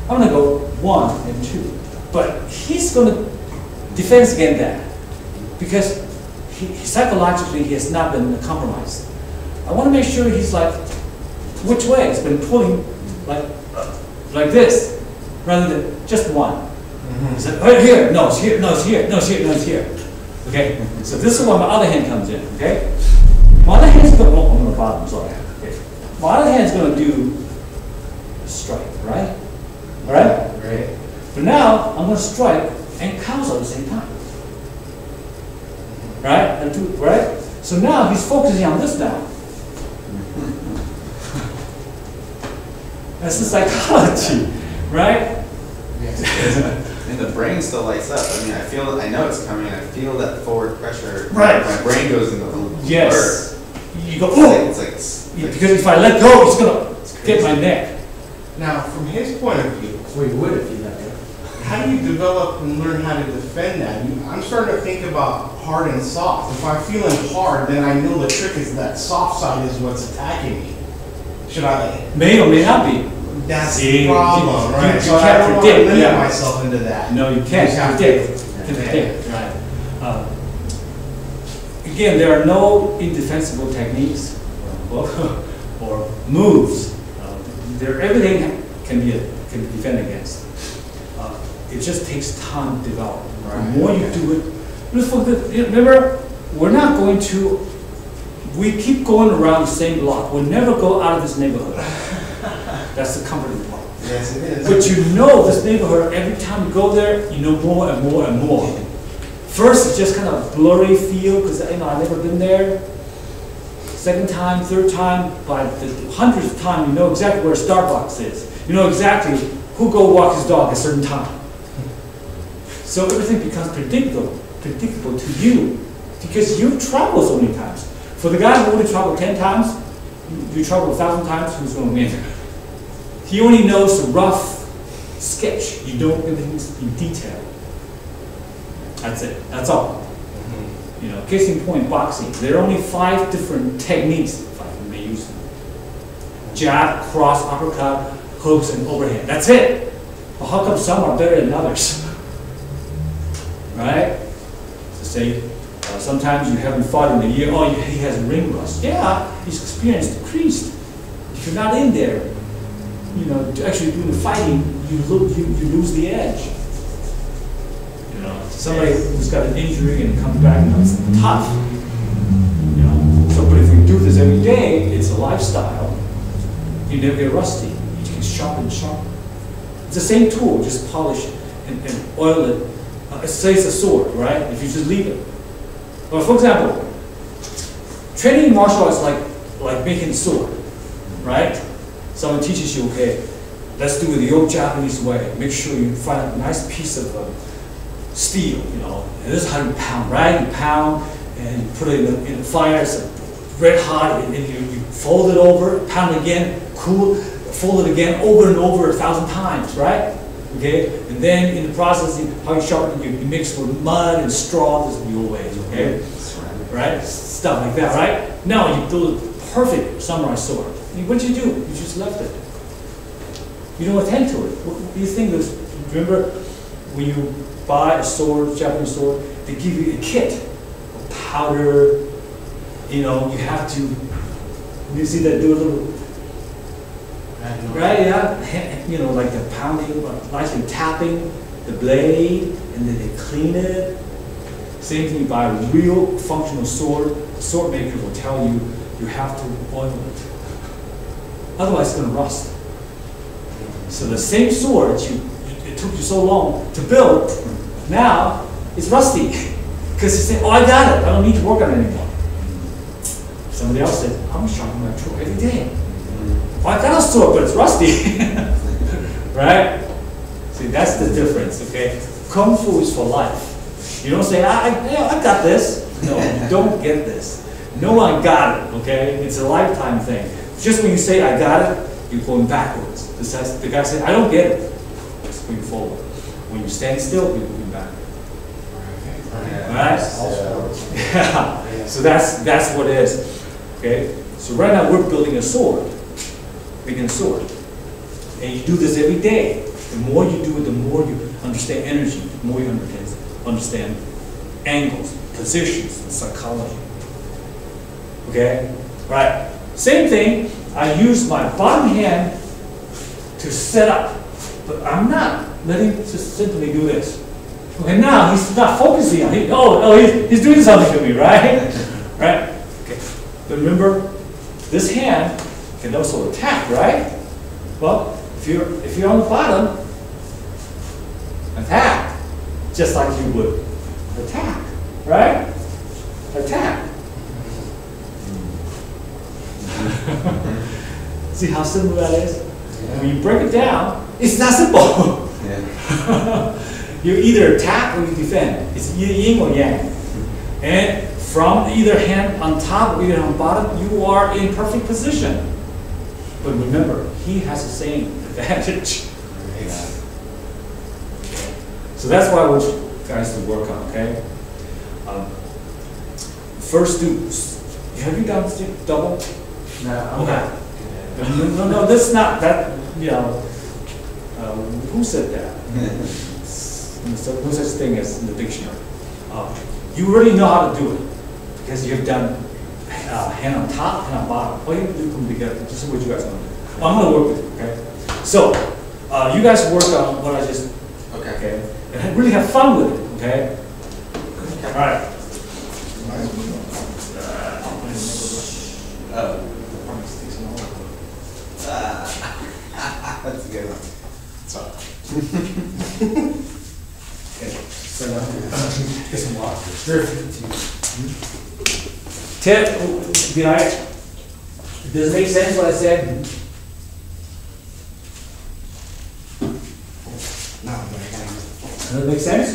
I'm going to go 1 and 2. But he's going to defend against that because psychologically he has not been compromised. I want to make sure he's like, which way? He's been pulling like this, rather than just one. He's like, right here, no, it's here, no, it's here, no, it's here, no, it's here. Okay, so this is where my other hand comes in, okay? My other hand's going to, oh, I'm on the bottom, sorry. Okay. My other hand's going to do a strike, right? All right? Right. But now, I'm going to strike and counter at the same time. Right? And two, right? So now he's focusing on this now. That's the psychology, right? And the brain still lights up. I mean, I know it's coming. I feel that forward pressure. Right. My brain goes into the Yes. You go, It's oh! like Because if I let go, it's going to get my neck. Now, from his point of view, Well, you would if you let go. how do you develop and learn how to defend that? I'm starting to think about hard and soft. If I'm feeling hard, then I know the trick is that soft side is what's attacking me. Should I? May or may not be. That's See, the problem, right? you So I can't don't want to predict, limit yeah. myself into that. No, you You can't have predict. to- Can predict, right. Again, there are no indefensible techniques or moves. Everything can be defended against. It just takes time to develop. Right. The more you do it, remember, we're not going to. We keep going around the same block. We'll never go out of this neighborhood. That's the comforting part. Yes, it is. But you know this neighborhood, every time you go there, you know more and more and more. First, it's just kind of a blurry feel, because I've never been there. Second time, third time, by the 100th time, you know exactly where Starbucks is. You know exactly who go walk his dog at a certain time. So everything becomes predictable to you, because you've traveled so many times. For the guy who only traveled 10 times, you travel 1,000 times, who's going to win? He only knows the rough sketch. You don't everything in detail. That's it. That's all. You know, case in point, boxing. There are only 5 different techniques, if I may use them. Jab, cross, uppercut, hooks, and overhand. That's it. But how come some are better than others? Right? So say, sometimes you haven't fought in a year. Oh, he has ring rust. Yeah, his experience decreased. If you're not in there, you know, to actually doing the fighting, you lose the edge. You know, somebody who's got an injury and comes back, you know, it's tough. You know, so but if we do this every day, it's a lifestyle. You never get rusty. You can sharpen and sharpen. It's the same tool, just polish it and oil it. Say it's a sword, right? If you just leave it. Well, for example, training in martial arts is like making a sword, right? Someone teaches you, okay, let's do it the old Japanese way. Make sure you find a nice piece of steel, you know, and this is how you pound, right? You pound and you put it in the fire, it's red hot, and you fold it over, pound it again, cool, fold it again, over and over 1,000 times, right? Okay, and then in the process, how you sharpen it, you mix with mud and straw, this is the old ways, okay? Right? Stuff like that, right? Now you build a perfect samurai sword. What you do? You just left it. You don't attend to it. What do you think of? Remember when you buy a sword, Japanese sword, they give you a kit of powder. You know, you have to. You see that? Do a little. Right? Yeah. You know, like the pounding, nicely tapping the blade, and then they clean it. Same thing. You buy a real functional sword. The sword maker will tell you you have to oil it. Otherwise, it's going to rust. So the same sword it took you so long to build, now it's rusty. Because you say, oh, I got it. I don't need to work on it anymore. Somebody else said, I'm sharpening my tool every day. Well, I got a sword, but it's rusty. Right? See, that's the difference, okay? Kung Fu is for life. You don't say, I got this. No, you don't get this. No one got it, okay? It's a lifetime thing. Just when you say, I got it, you're going backwards. The guy said, I don't get it. It's going forward. When you stand still, you're moving backward. Alright? Yeah. So that's what it is. Okay? So right now we're building a sword. Making a sword. And you do this every day. The more you do it, the more you understand energy, the more you understand angles, positions, and psychology. Okay? Right. Same thing, I use my bottom hand to set up. But I'm not letting just simply do this. Okay, now he's not focusing on it. He's doing something to me, right? Right? Okay. But remember, this hand can also attack, right? Well, if you're on the bottom, attack, just like you would attack, right? Attack. See how simple that is? Yeah. When you break it down, it's not simple. Yeah. You either attack or you defend. It's either yin or yang. And from either hand on top or either on bottom, you are in perfect position. But remember, he has the same advantage. So that's what I want you guys to work on, okay? First, have you done double? No, okay. No, that's not that. You know, who said that? So no such thing as in the dictionary. You already know how to do it because you've done hand on top, hand on bottom. All you have to do come together. This is what you guys want to do. I'm going to work with you, okay? So you guys work on what I just. Okay. And really have fun with it, okay? All right. That's a good one. So. Get some water. Ted, does it make sense what I said? No, but I got Does it make sense?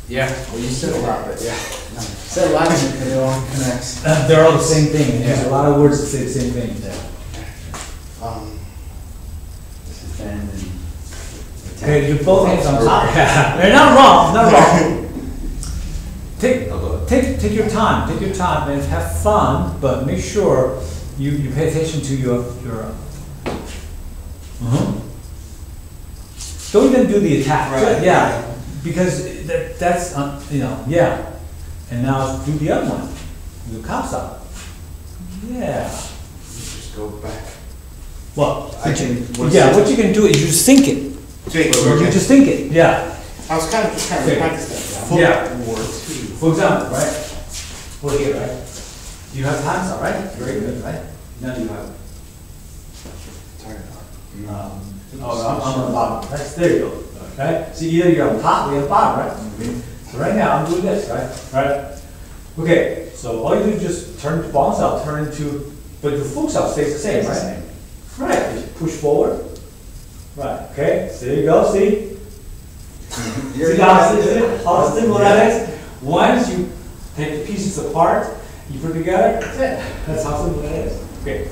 Yeah, well, you said a lot, but yeah. No. Said a lot of it because it all connects. They're all the same thing. And there's a lot of words that say the same thing. Defend and Okay, you both hands on top. They're not wrong. Not wrong. Take your time. Take your time and have fun, but make sure you pay attention to your. Don't even do the attack. Right. Yeah, because that's yeah. And now do the other one. The Chi-Sao. Yeah. Just go back. Well, I can. what you can do is you think it. You just think it. Yeah. I was kind of just trying to practice that. Yeah. Footwork. For example, right? Well, here, right? You have Chi-Sao, right? Very good, right? Now you have. I'm on the bottom. Right? There you go. Right? See, either you're on top or you're on bottom, right? So right now I'm doing this, right? Okay. So all you do is just turn the bounce out, turn into, but the full self stays the same, right? Right. Just push forward. Right. Okay. So there you go. See? See how simple that is? Once you take the pieces apart, you put it together, that's it. That's how simple that is. Okay.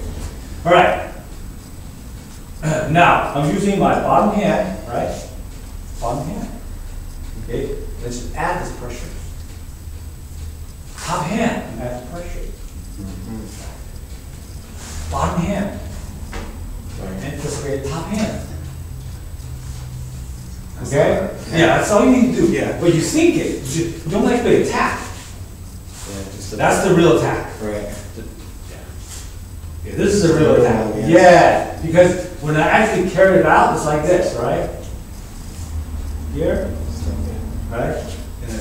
All right. Now, I'm using my bottom hand, right? Bottom hand. Okay. Let's just add this pressure. Top hand, add the pressure. Bottom hand. Anticipate top hand. Okay? Yeah, that's all you need to do. Yeah. But you think it. You don't like the attack. That's the real attack. Right. Yeah, this is a real attack. Yeah, because when I actually carry it out, it's like this, right? Here, right? And then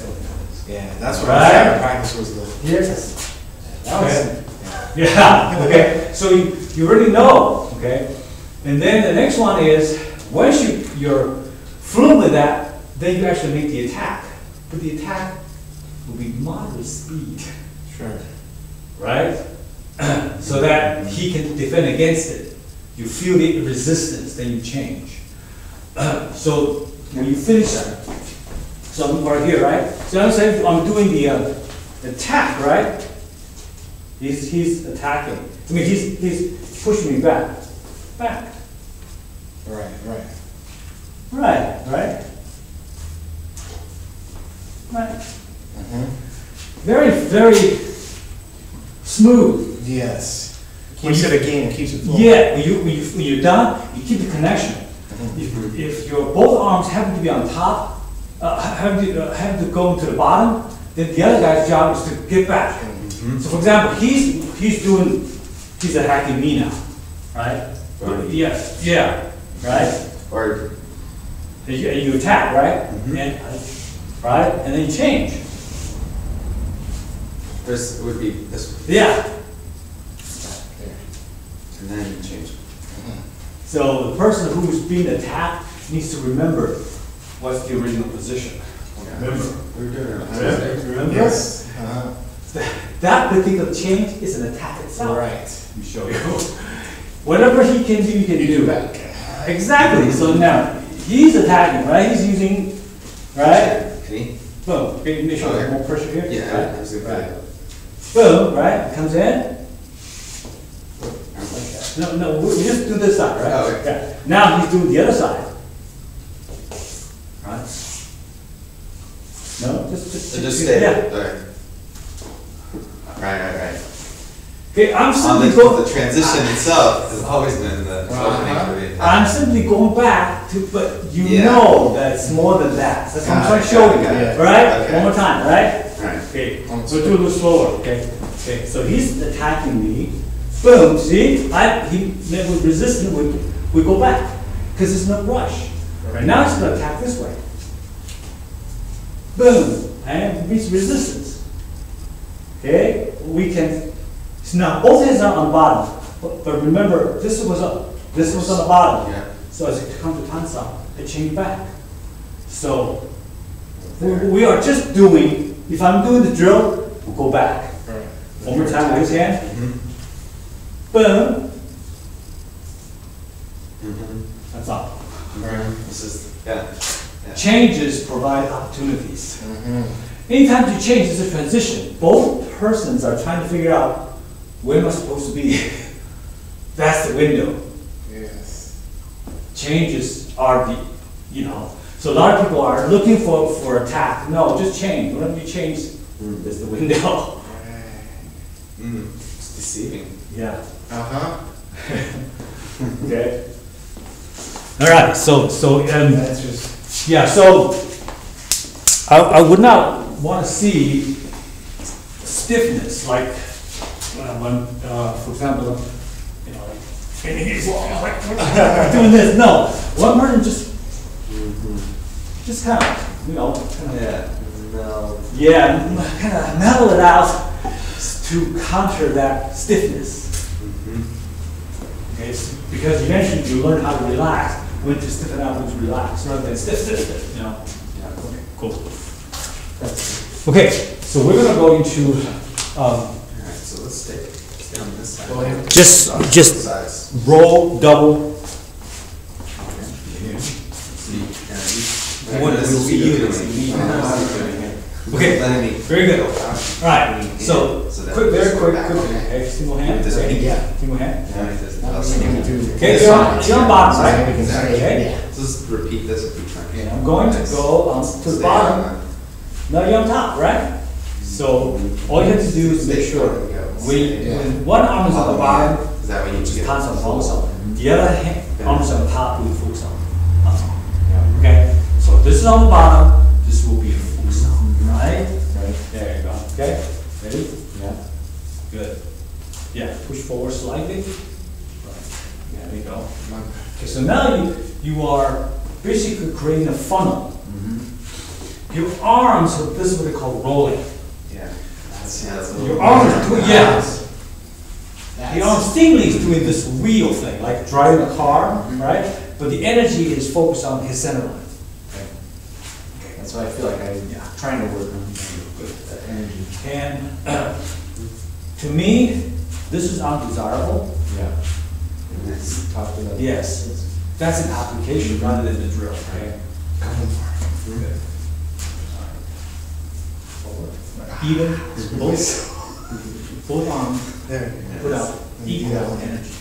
Yeah, that's what I was trying to practice was the. here. That was. Yeah. Okay. So you already know. Okay. And then the next one is once you're fluent with that, then you actually make the attack. But the attack will be moderate speed. Sure. Right? So that he can defend against it. you feel the resistance, then you change. So when you finish that, so I'm right here, right? So I'm saying I'm doing the attack, right? He's attacking. I mean, he's pushing me back. Right. Right. Very, very smooth. Yes. Keeps it again, keeps it flowing. Yeah, when you're done, you keep the connection. If your both arms happen to be on top, happen to go to the bottom, then the other guy's job is to get back. So for example, he's attacking me now, right? Right. Yes, yeah, right? Or, And you attack, right? And, right? And then you change. this would be this, Yeah. and then you change. So the person who's being attacked needs to remember what's the original position. Remember? We're doing it. Remember? Yes. That particular change is an attack itself. Right. Let me show you. Whatever he can do, you can do. back. Exactly. So now he's attacking, right? He's using, right? Any? Boom. Okay, make sure there's more pressure here. Yeah, Right. I was gonna Right. put Boom. Right. Comes in. it like that. No, we just do this side, right? Oh, okay. Yeah. Now he's doing the other side. Right? No, So just stay. Yeah. Alright. Right. Okay, I'm On simply the going. transition itself has always been the opening for the attack. I'm simply going back to, but you Yeah. know that it's more than that. That's what I'm trying to show you. Got it. All right? Okay. One more time, all right? Right. Okay, we'll do a little slower, okay? Okay, so he's attacking me. Boom, see? He with resistance, we go back. Because there's no rush. Right now he's going to attack this way. Boom, and reach resistance. Okay, we can, so now both hands are on the bottom. But remember, this was on the bottom. Yeah. So as it comes to Chi-Sao, it changed back. So We are just doing, if I'm doing the drill, we'll go back. One more time with his hand. Boom. That's all. This is, yeah. Changes provide opportunities. Anytime you change, it's a transition. Both persons are trying to figure out where am I supposed to be. That's the window. Yes. Changes are the, so a lot of people are looking for attack. No, just change. Whenever you change, there's the window. It's deceiving. Yeah. Okay. All right. So That's just. yeah. So I would not want to see stiffness like when, for example, like he's doing this. No, one person just kind of, Yeah. No. yeah, kind of mellow it out to counter that stiffness. Okay, because eventually you learn how to relax, when to stiffen out, when to relax, rather than stiff, Yeah. Okay, cool. Okay, so we're gonna go into, Alright, so let's stay on this side. Go ahead. just Sides. roll double. Okay, very good. All right, so very quick, okay, single hand, This okay, way? Yeah. single hand. Okay, Okay, you're on bottom, right? Exactly. Okay, So just repeat this a few times. and I'm going to go on to the Stay bottom. on Now you're on top, right? So all you have to do is make sure when one arm is on the bottom, that. Is that what you just get? pass on full song. The other arm is on the top with full song. That's all. Okay? So this is on the bottom, this will be a full song, right? Right. There you go. Okay? Ready? Yeah. Good. Yeah, push forward slightly. Right. There you go. Okay, so now you are basically creating a funnel. Your arms, so this is what they call rolling. Yeah. That's a Your little. arms are doing, the arm singly is doing this wheel thing, like driving a car, right? But the energy is focused on his center line. That's why I feel like I'm trying to work on that energy. And to me, this is undesirable. Yeah. Talk to them. Yes, that's an application rather than the drill, okay? Good. Forward. Even, both arms, There. put out equal energy.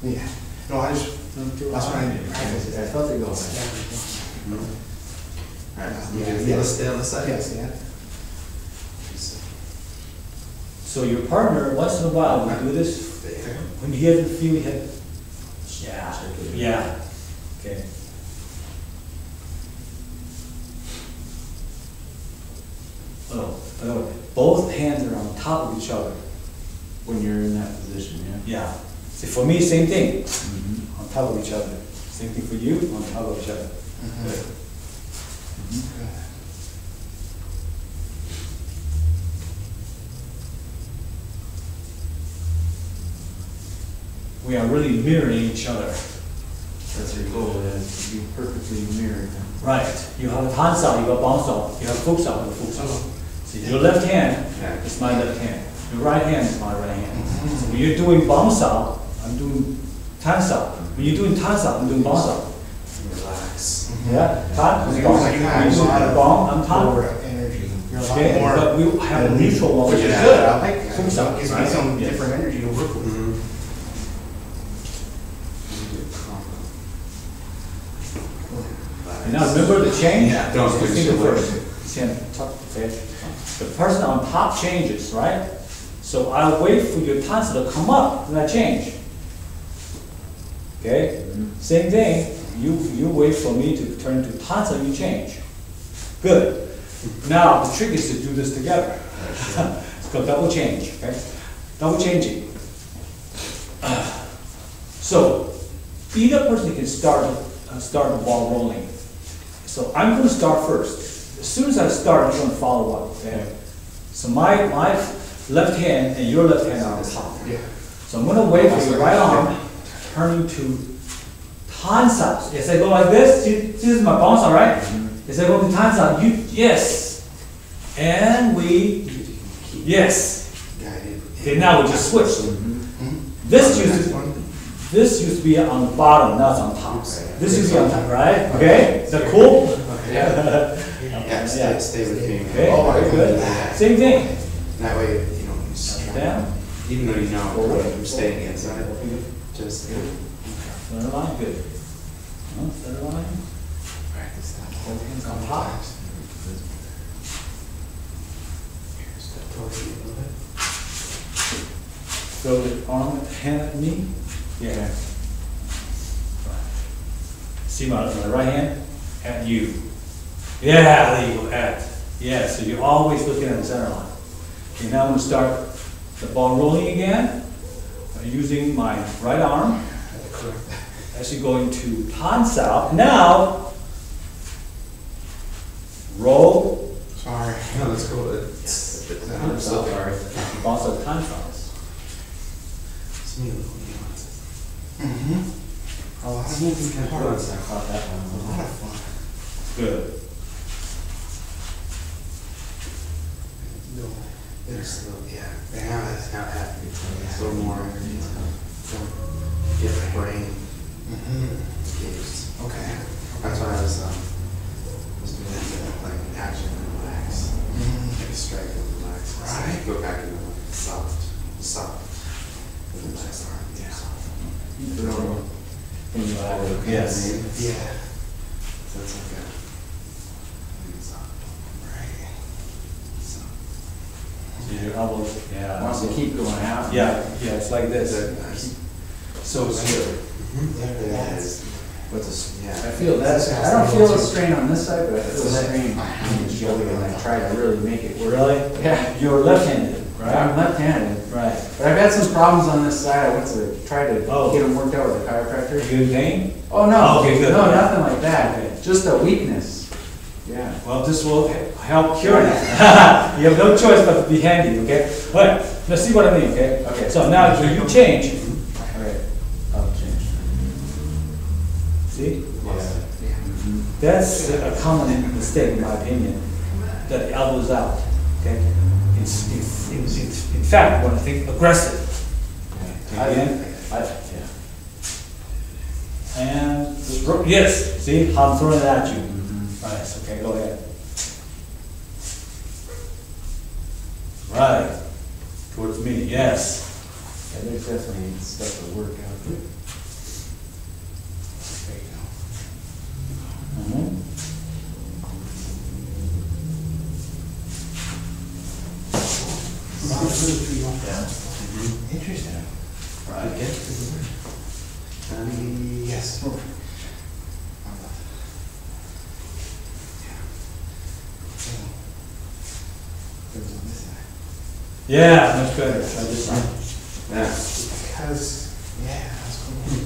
Yeah. No, I just, that's what I did. I felt it go. Alright, you gonna feel it stay on the side? Yes, yeah. So your partner, once in a while, will do this, when you get the feel, you hit, yeah, okay. Oh, both hands are on top of each other. When you're in that position, yeah. Yeah. See, for me, same thing, on top of each other. Same thing for you, on top of each other. Good. We are really mirroring each other. That's your goal, is to be perfectly mirrored. Right. You have a tan sao, you have a bang sao, you have a fuk sao, you have a fuk sao. See, your left hand is my left hand. Your right hand is my right hand. So when you're doing bang sao, I'm doing tan sao. When you're doing tan sao, I'm doing bang sao. Relax. Yeah? Tan is It bang. was like you had When a you do lot of bang, I'm tan. lower energy. You're a lot Okay? more. But we have a neutral one, which is Yeah, good. I like that. Fuk sao, Gives me right? some Yes. different energy to work with. And now remember the change? Yeah, don't Just switch think of the word. first. See, okay. The person on top changes, right? So I'll wait for your tansa to come up, and I change. Okay? Same thing, you wait for me to turn to tansa, you change. Good. Now, the trick is to do this together. It's called double change, okay? Double changing. So, either person can start the ball rolling. So I'm going to start first. As soon as I start, you're going to follow up. Okay? So my left hand and your left hand are on top. Yeah. So I'm going to wait for your right arm turning to tan sao. As I go like this, see, this is my bang sao, right? As I go to tan sao, yes, and we, yes. Okay, now we just switch. This used to be on the bottom, now it's on top. This used to be on top, right? Okay, is that cool? Yeah, stay with me. Okay, very good. Same thing. That way, you don't lose track. Down. Even though you know I'm staying inside, just Center line, good. No, center line. practice that. Both hands on top. Step towards you a little bit. Throw the arm, hand at me. Yeah. See my right hand? At you. Yeah, there you go, at. Yeah, so you're always looking at the center line. Okay, now I'm going to start the ball rolling again. Using my right arm. Actually going to tan sao. Now, roll. Sorry. No, that's cool. I'm so sorry. Also tan sao. It's me a little nuances. A lot of moving Hold on a parts. sec. A lot of fun. Good. No. There's a little, yeah. Now it's not happening. It's a little more. Get the brain engaged. Okay. That's why I was doing that, like action and relax. Like strike and relax. Right. Go back into like soft. Relax arm. Yeah. Yes. Yeah. So it's like a. Right. So your elbows, yeah. Wants to keep going out. Yeah, it's like this. So it's here. There it is. What's this? Yeah. I feel that, I don't feel a strain on this side, but I feel a strain. My hand is yelling and I try to really make it work. Really? Yeah. You're left-handed, I'm right? left-handed. Right. But I've had some problems on this side. I went to try to Oh. get them worked out with a Are chiropractor. you in pain? Oh, no. Oh, okay, good. No, nothing like that. Okay. Just a weakness. Yeah. Well, this will help cure that. You have no choice but to be handy, okay? All right, let's see what I mean, okay? Okay. So now when you change, All right. I'll change. see? Yeah. That's a common mistake in my opinion, that the elbow's out. okay? In fact, when I think aggressive. Again, yeah. And just yes, see how I'm throwing it at you. Right, okay, go ahead. Right, towards me, yes. Yeah, there's definitely stuff to work out. There you go. Mhm. Interesting. Right. Yes. Yeah, much better. Try this side. Yeah. Because, yeah, that's cool.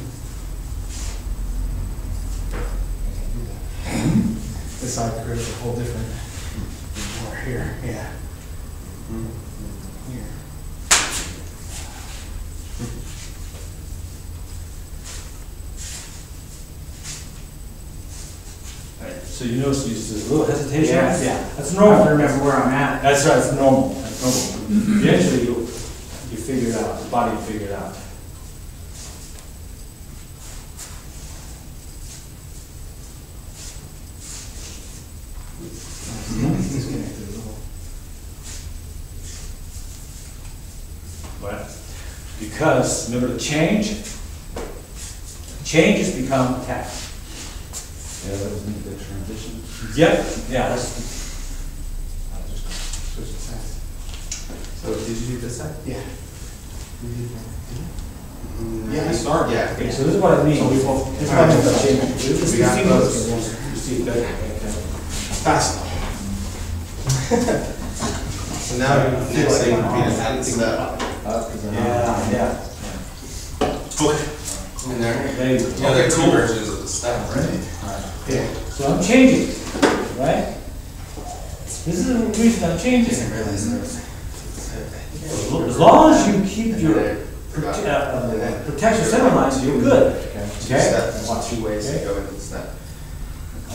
This side creates a whole different, more here, yeah. Here. Right. So you notice there's a little hesitation? Yeah. Yeah, that's I have to normal. remember where I'm at. That's right, it's normal, that's normal. Eventually you figure it out, the body will figure it out. Disconnected a little. Right? Because, remember the change? Changes become attack. Yeah, that was neat, the transition. Yep, yeah, that's, I'll just switch the sides. So did you do this side? Yeah. Yeah, I started. Yeah. okay, so this is what I mean. So we both- This is what I mean by change. This We got is- those. You see it better, okay? Fast enough. So now next thing would be to add step. Yeah, yeah. Okay. And there, There you go. yeah, there are two versions of the step, right? Yeah. So I'm changing, right? This is the reason I'm changing. Didn't realize there was. As long as you keep your protection center lines, you're good. Two Okay? steps, two ways to go into the step.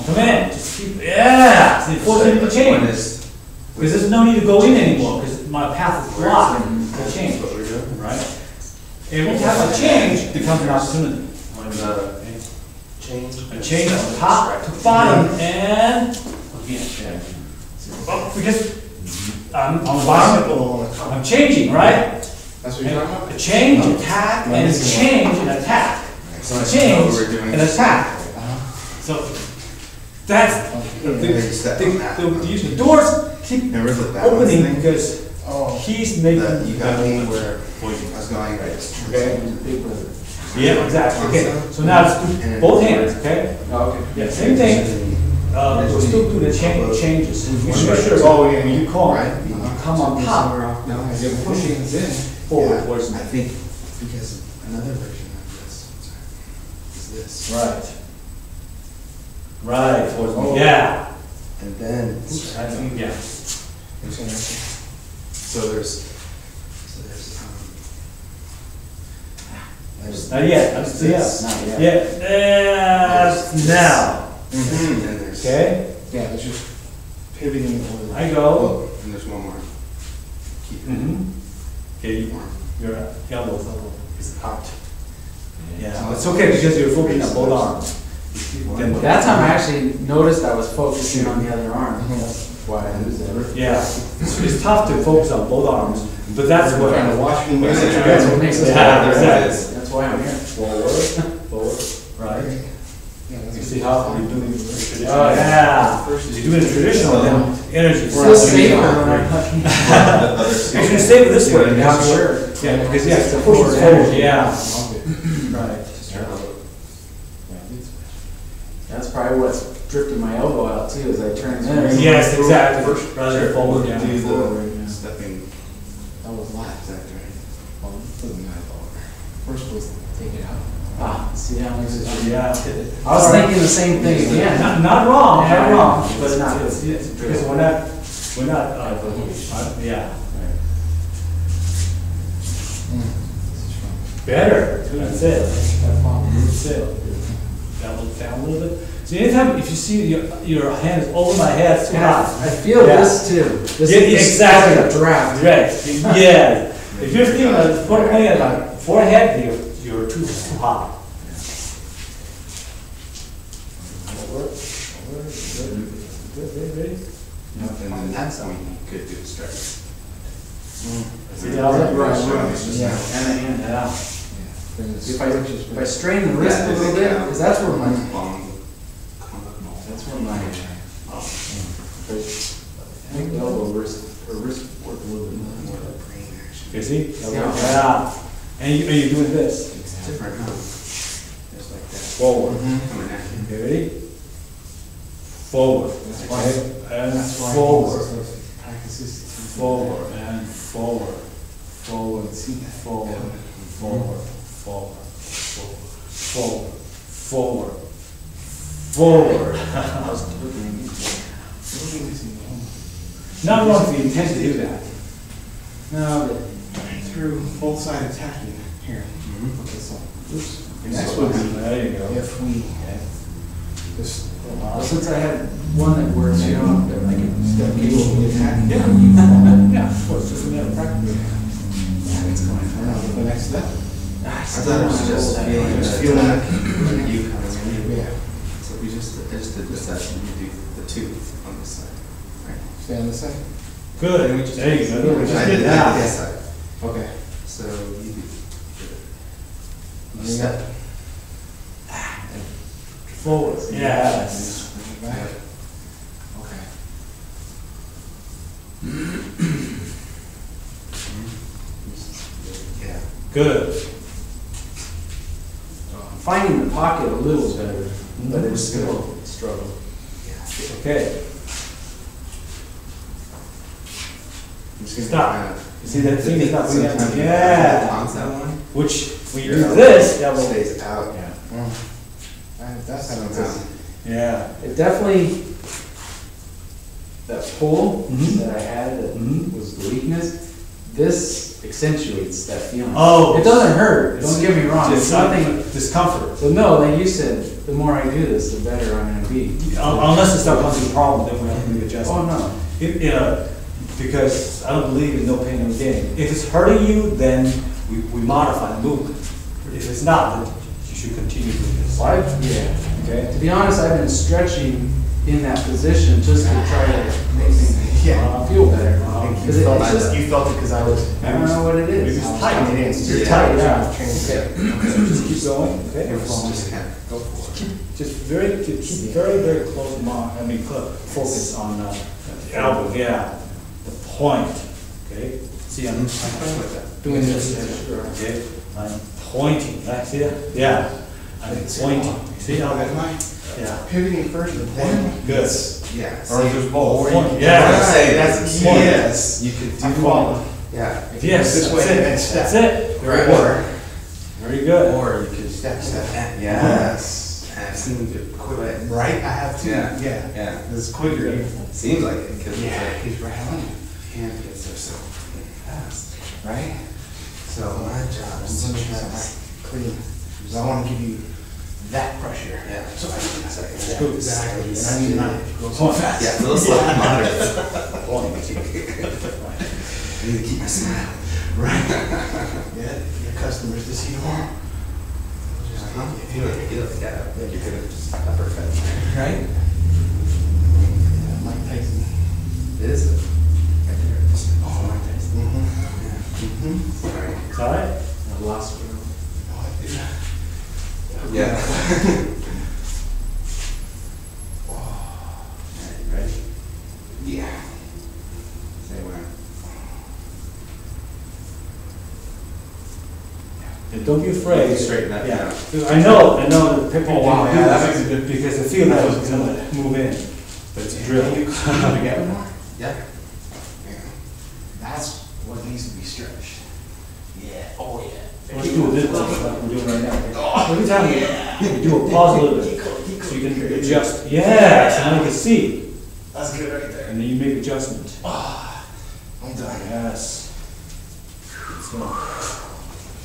Come in, just keep, yeah, see, forcing it to One change. is. Because there's no need to go in anymore, because my path is blocked to change, What we're doing. right? Every time I change becomes an opportunity. When the change. I change from top to bottom and again. Well, because I'm on bottom, I'm changing, right? That's what you're talking about? A change, attack, and a change and attack. So I know Change what we're doing. and attack. So that's the doors keep Remember the balance opening thing? because Oh. he's making. That you got me the- where I was going, right? Okay. Yeah, exactly. Okay, so now let's do both hands, okay? Oh, okay. Yeah, same thing. We'll still do the changes. You should make sure Oh, yeah. when you come, Right. you come on top, No, you're pushing in. forward towards me. I think because another version of this is this. Right. Right, towards Oh. me, yeah. And then, Yeah. so there's, Not yet, I'm still, yeah. Not yet. Yeah, now, and then there's. okay? Yeah, it's just pivoting. I go. Oh, and there's one more. Keep it Mm-hmm. Okay, warm. your elbow is out. Yeah, it's okay because you're focusing on both arms. Then That time I actually noticed I was focusing on the other arm. That's why I lose that. yeah, it's tough to focus on both arms, but that's what. Trying to watch me. That's what makes it Yeah, hard. exactly. That's why I'm here. Forward, right? You see how you're doing the traditional? Oh, Yeah, you're doing the traditional, then energy. Still safer when I'm touching. You should stay with this way. Yeah, I'm sure. Yeah, because yes, the push is forward, yeah. Right. That's probably what's drifting my elbow out too, as I turn this. Yes, exactly. Rather forward, yeah. Do Forward, yeah. the stepping. That was last. Exactly, right? Well, it doesn't matter. First was take it out. Ah, see how makes it. Yeah. I was thinking the same thing again. Not wrong, not Yeah. wrong, but It's not. it's, because we're not, yeah. Better, that's it. That's it. Down a little bit. See, anytime if you see your hand is over my head, it's too Yeah, hot. I feel Yeah. this too. This Yeah, is exactly. like a draft. Right, yeah. If you're thinking of putting it like forehead, you're too hot. Over, good, ready? And then that's when you could do the stretch. See how that Right, Yeah. And the hand. Yeah. If I strain the wrist a little bit, because that's where my, That's where my, I think the elbow wrist, or wrist work a little bit more. You see? Yeah. Yeah. And you're doing this. It's different, huh? Just like that. Forward. Coming at you. Okay, ready? Forward. Okay, and forward. Practices. Forward and forward. Forward, forward, forward, forward, forward, forward, forward. I was looking Not wrong if you intend to do that. no, but Through both sided tacking here. Okay, so, oops. Next one, there you go. If we, just, well, since I had one that works, you know, I can step cable and attack. Yeah, yeah, well, it's just a matter of practice. it's going, I don't know, the next step. I thought it was just feeling Just the feeling attack, it. and then you coming in. Yeah, So we just, I just did this session, you do the two on this side. Right? stay on this side? Good, And we just- there you go. We I just did did that that. this side. Okay. So you do. You Step. Forward, yes. Back. Okay. Yeah. Good. Finding the pocket a little better, but it's still a struggle. Yeah. Okay, I'm just gonna Stop. kind of- you see that thing is not going Sometimes out, you yeah. bounce that one. Which, when you Your do elbow this, that will, stays out. Mm. That's how it's. Somehow. yeah. It definitely, that pull Mhm. that I had that Mhm. was the weakness, this accentuates that feeling. Oh. It doesn't hurt, It's don't get me wrong, it's nothing, Discomfort. but no, like you said, the more I do this, the better I'm gonna be. Unless it's not causing a problem, then we have to make Oh, adjustments. no. You know, because I don't believe in no pain, no gain. If it's hurting you, then we modify the movement. If it's not, then you should continue doing this. Well, yeah, Okay? to be honest, I've been stretching in that position just to try to make me feel better. Because You felt it because I was. I don't know what it Maybe is. it's tight. It is. You're Yeah. tight, yeah. Okay. Just keep going, okay? Just kind of go for it. Just keep very, very close focus on the elbow, yeah. The point, okay? See, I'm Doing this. okay? I'm pointing, right, see that? Yeah, I'm pointing. See how Am I yeah. pivoting first and then? Good. Yeah. Or see? just both. Point. Yeah. Right, Say that's that's the point. yes. You could I'm do. following. Yeah. If you Yes, go this way that's and then it. step. That's it. Very Right. good. Very good. Or you could Step, step. Yes. I've seen you quick. Right, I have to. Yeah. Yeah. Yeah. This is quicker. Seems like it because Yeah, it's he's right on you. like hand gets there so fast. Right? So my job is to Position that right, clean. Because I want to give you that pressure. Yeah. So I can say, Good. exactly. And I need not to go so Point. fast. Yeah, a little slow. Moderate. Point. I need to keep my smile. Right. Yeah, your customers to see tomorrow. If you look at it, you could have just uppercut. Right? Mike Tyson. It is. Right there. Oh, Mike Tyson. Yeah. Sorry. It's all right? I lost it. Oh, I did. Yeah. Alright, you ready? Yeah. Say where. And don't be afraid. Straighten that Yeah. down. Because I know the people Oh, wow, do yeah, that this makes a because they feel that it's gonna move in, but it's a drill. Can you come together more? Yeah. That's what needs to be stretched. Yeah. Oh, yeah. Let's do this like we're doing right now. Every time we do a pause a little bit, so you can adjust. Yeah, so now you can see, That's good right there. and then you make adjustment. I'm done. Yes. So,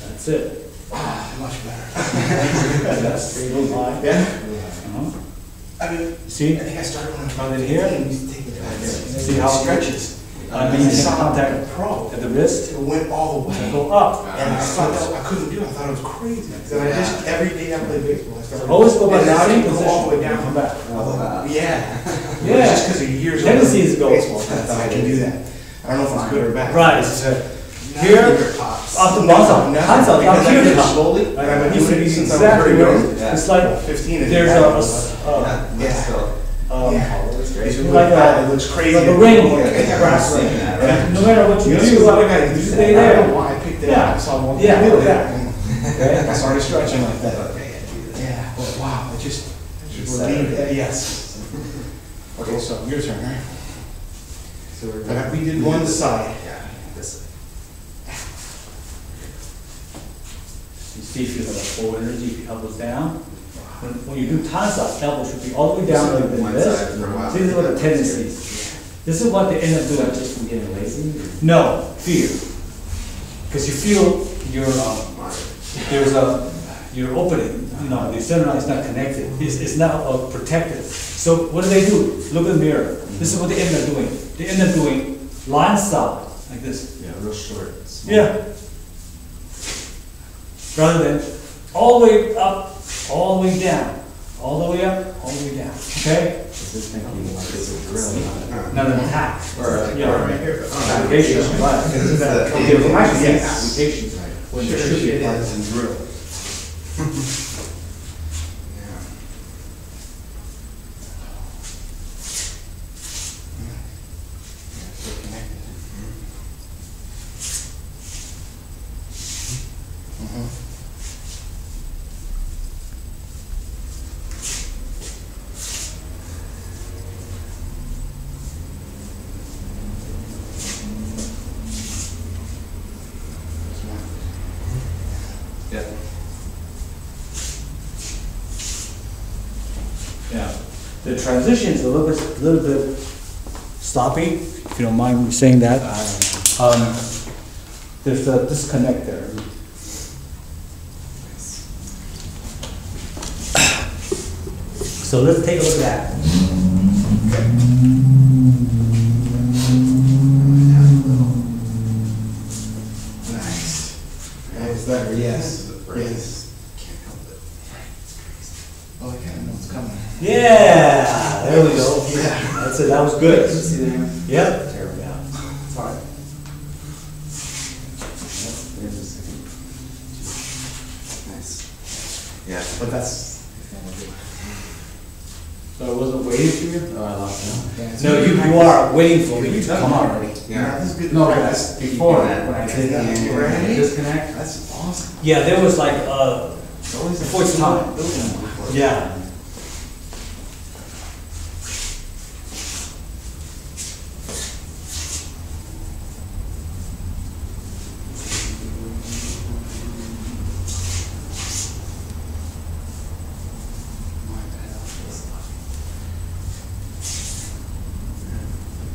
that's it. Much better. That's a little high. Yeah? Uh-huh. I mean, See? I think I started when I was Found it here? and used to take it back there. See how it stretches. I mean, I you can saw contact the pro. at the wrist, It went all the way. go up. And I thought that I couldn't do it. I thought it was crazy. So I just, every day I play baseball, I started. Always go by And the now same you go all the way position, down. come back. Yeah. Yeah. Just because of years of Tendency is to go. baseball, I thought I can do that. I don't know if it's good or bad. Right, it's here, up to bounce up, hands up, Because up I here did to it come. slowly, and I've been doing it since I was Exactly very right. young. It's like, 15 and there's like it looks crazy. like a ring. Grass ring. No matter what you You do, see what I you do stay that. I don't there. know why I picked it Yeah. up. I saw one Yeah, do it. yeah. And I started stretching like that. Okay, I do that. Yeah, but wow, it just Just relieved set it. Yes. Okay, so your turn, right? So we're We did one side. Yeah, this. You see, if you have a forward energy, if you elbows down. When you do tansa, elbow should be all the way down like One this. side for a while. See, this is what the tendency is. This is what they end up doing. Just from getting lazy? No, fear. Because you feel your, there's your opening, you know, the center is not connected, it's not protected. So what do? Look in the mirror. This is what they end up doing. They end up doing line side, like this. Yeah, real short. small. Yeah. Rather than all the way up, all the way down, all the way up, all the way down, okay? This is thinking like it's a drill, Not an attack. Or Yeah. right here. Application, right. This is the- Okay, actually, Yes. yes, applications, right. When Sure, there should be it is. partisan drill. Yeah. Yeah. Yeah, the transition is a little bit sloppy, if you don't mind me saying that. There's a disconnect there. So let's take a look at that. Nice. That was better, yes. Yes. Can't help it. Oh, I kind of know it's coming. Yeah, there we go. Yeah. That's it, that was good. See there? Yep. Terrible. Yeah. It's hard. Yep, there's a second. Nice. Yeah. But that's. So I wasn't waiting for you? Oh, I lost it. No, you are waiting for me to come on. already. Yeah. This is good. No, practice. that's before, when I did Yeah. that. Disconnect. That's awesome. Yeah, there was like, It's always a Before it's time. yeah.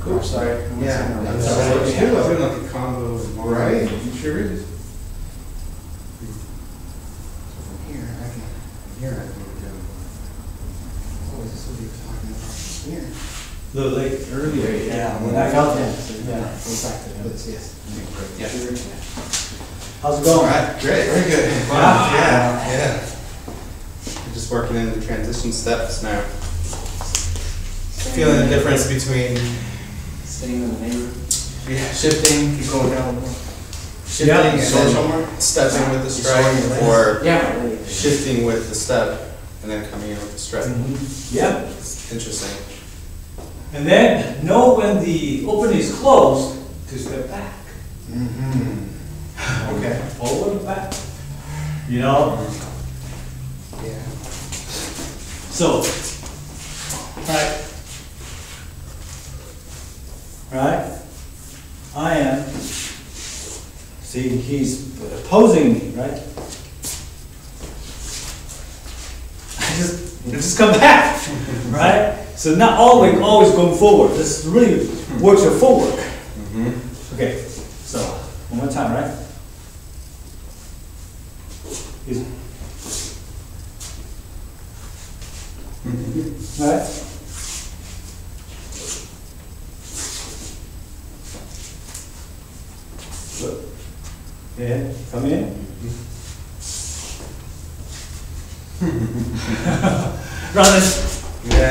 Cool, sorry. Yeah. That's That's all right. what you do. Doing like a combo. Right. You sure is. From here, I can. Here I think we do. Oh, is this what you were talking about? Here. The late earlier, yeah, when I felt it. Yeah. Go back to that. Yes. Yeah. How's it All going? right, great, very good. Fun. Yeah. Yeah. We're just working in the transition steps now. Feeling the difference between Staying in the neighborhood. shifting, Keep going down more. shifting Yeah. and So then somewhere? stepping with the strike, Sorry. or Yeah. shifting with the step and then coming in with the strike. Yeah. It's interesting. And then know when the opening is closed to step back. Mm-hmm. Okay. Forward, back. You know? Yeah. So, right. Right? I am. See, he's opposing me, right? I just come back, right? So not always going forward. This really works your footwork. Okay, so one more time, right? Right? Yeah, come in. Run it. Yeah.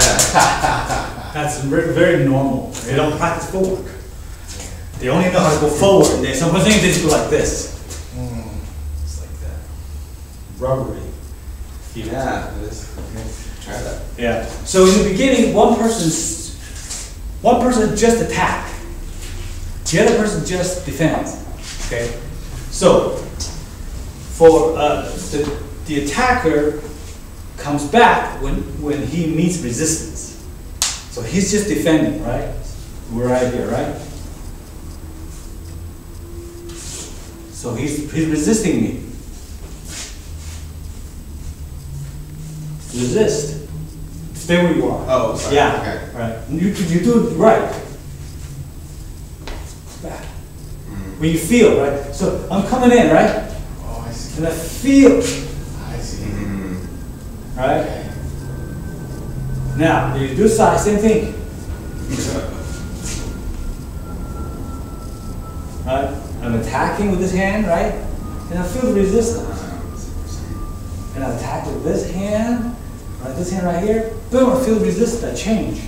That's very normal. They don't practice footwork. They only know how to go forward. There's some things they do like this. It's like that. Rubbery. Yeah, it is. Okay. Try that. Yeah. So in the beginning, one person just attack. The other person just defends. Okay. So for the attacker comes back when he meets resistance. So he's just defending, right? We're right here, right? So he's resisting me. Resist. Stay where you are. Oh, sorry. Yeah. Okay. Right. You do it right. Back. When you feel, right? So I'm coming in, right? Oh, I see. And I feel, I see. right? Okay. Now, you do side, same thing. Right? I'm attacking with this hand, right? And I feel the resistance. And I attack with this hand, right? This hand right here. Boom, I feel the resistance, I change.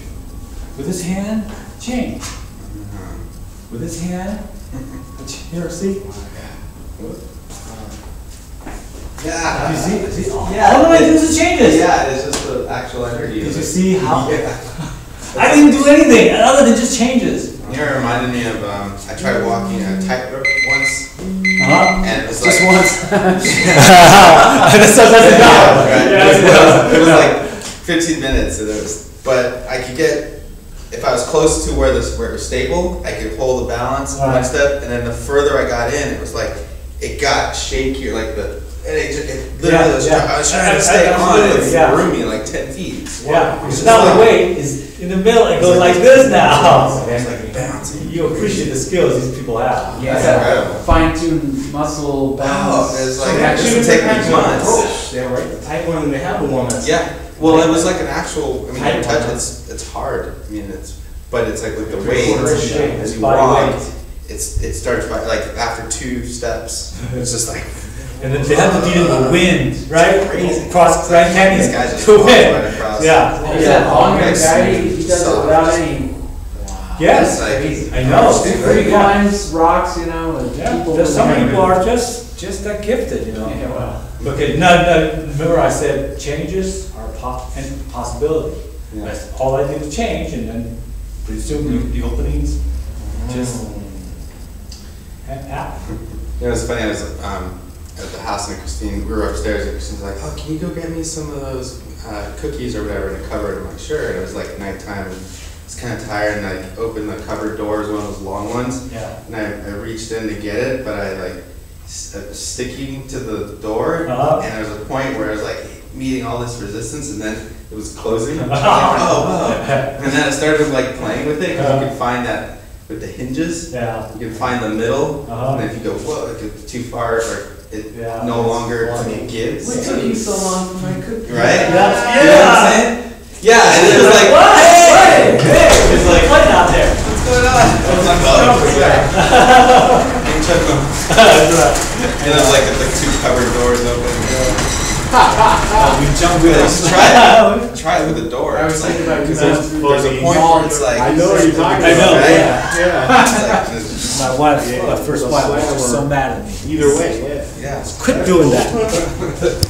With this hand, change. With this hand, here, see? Yeah. You see? Yeah. All the way through the changes. Yeah, it's just the actual energy. Did of you it. see how? Yeah. I didn't do anything other than just changes. You know, it reminded me of, I tried walking a tightrope once, Uh-huh. and it was Just like, once. That's enough. right? Yeah, It was like 15 minutes, and it was, but I could get, if I was close to where it was stable, I could hold the balance one Right. step, and then the further I got in, it was like, it got shakier, like and it literally was, Yeah, I was trying to stay on, absolutely, it yeah. threw me like 10 feet. Yeah. It's just Now like- the weight is in the middle. It goes like this now. It's like bouncing. You appreciate the skills these people have. Yeah, That's that incredible. fine-tuned muscle balance. Oh, it's like, So it actually, doesn't take me months. months. Yeah, right. The tight one, they have the one that's. Yeah, well, it was like an actual, I mean, Tight you touch one. it's hard, I mean, but it's like with the Three-quarter weight, shape, as you body walk, weight. it starts by, like, after 2 steps, it's just like, And then they have to deal with the wind, right? Crazy. Across Grand Canyon. these guys just to walk wind. right across. Yeah. There's that long-haired Nice, guy, he does it soft. without any, Yes. Like, I know. he climbs rocks, you know, and Yeah. people. There's some people are just that gifted, you know. Yeah, well. Okay, no, remember I said changes are and possibility. Yeah. That's all I do is change and then pretty soon the openings just happen. You know, it's funny, I was at the house and Christine, we were upstairs and Christine's like, oh, can you go get me some of those cookies or whatever in a cupboard? I'm like, sure. And it was like nighttime and I was kind of tired and I opened the cupboard door, it was one of those long ones. Yeah. And I reached in to get it, but I like sticking to the door, Uh-huh. and there was a point where I was like meeting all this resistance, and then it was closing. I was like, oh. And then I started like playing with it because you can find that with the hinges. Yeah. You can find the middle, Uh-huh. and then if you go whoa, if it's too far, or it Yeah. no longer Funny. gives. What took you so long for my cookie? Right? Yeah. You know what I'm saying? Yeah, and it was like, What? hey, Hey, it's like, What out there? what's going on? I was like, oh, yeah. And took them. And it was like, it's like 2 cupboard doors open. We jump with Just try it with the door. I was thinking about Because That's there's a point where it's like, I know what you're talking I know, right? Yeah. It's like, My wife, my first wife, was so mad at me. Either way, yeah. yeah. Quit doing that.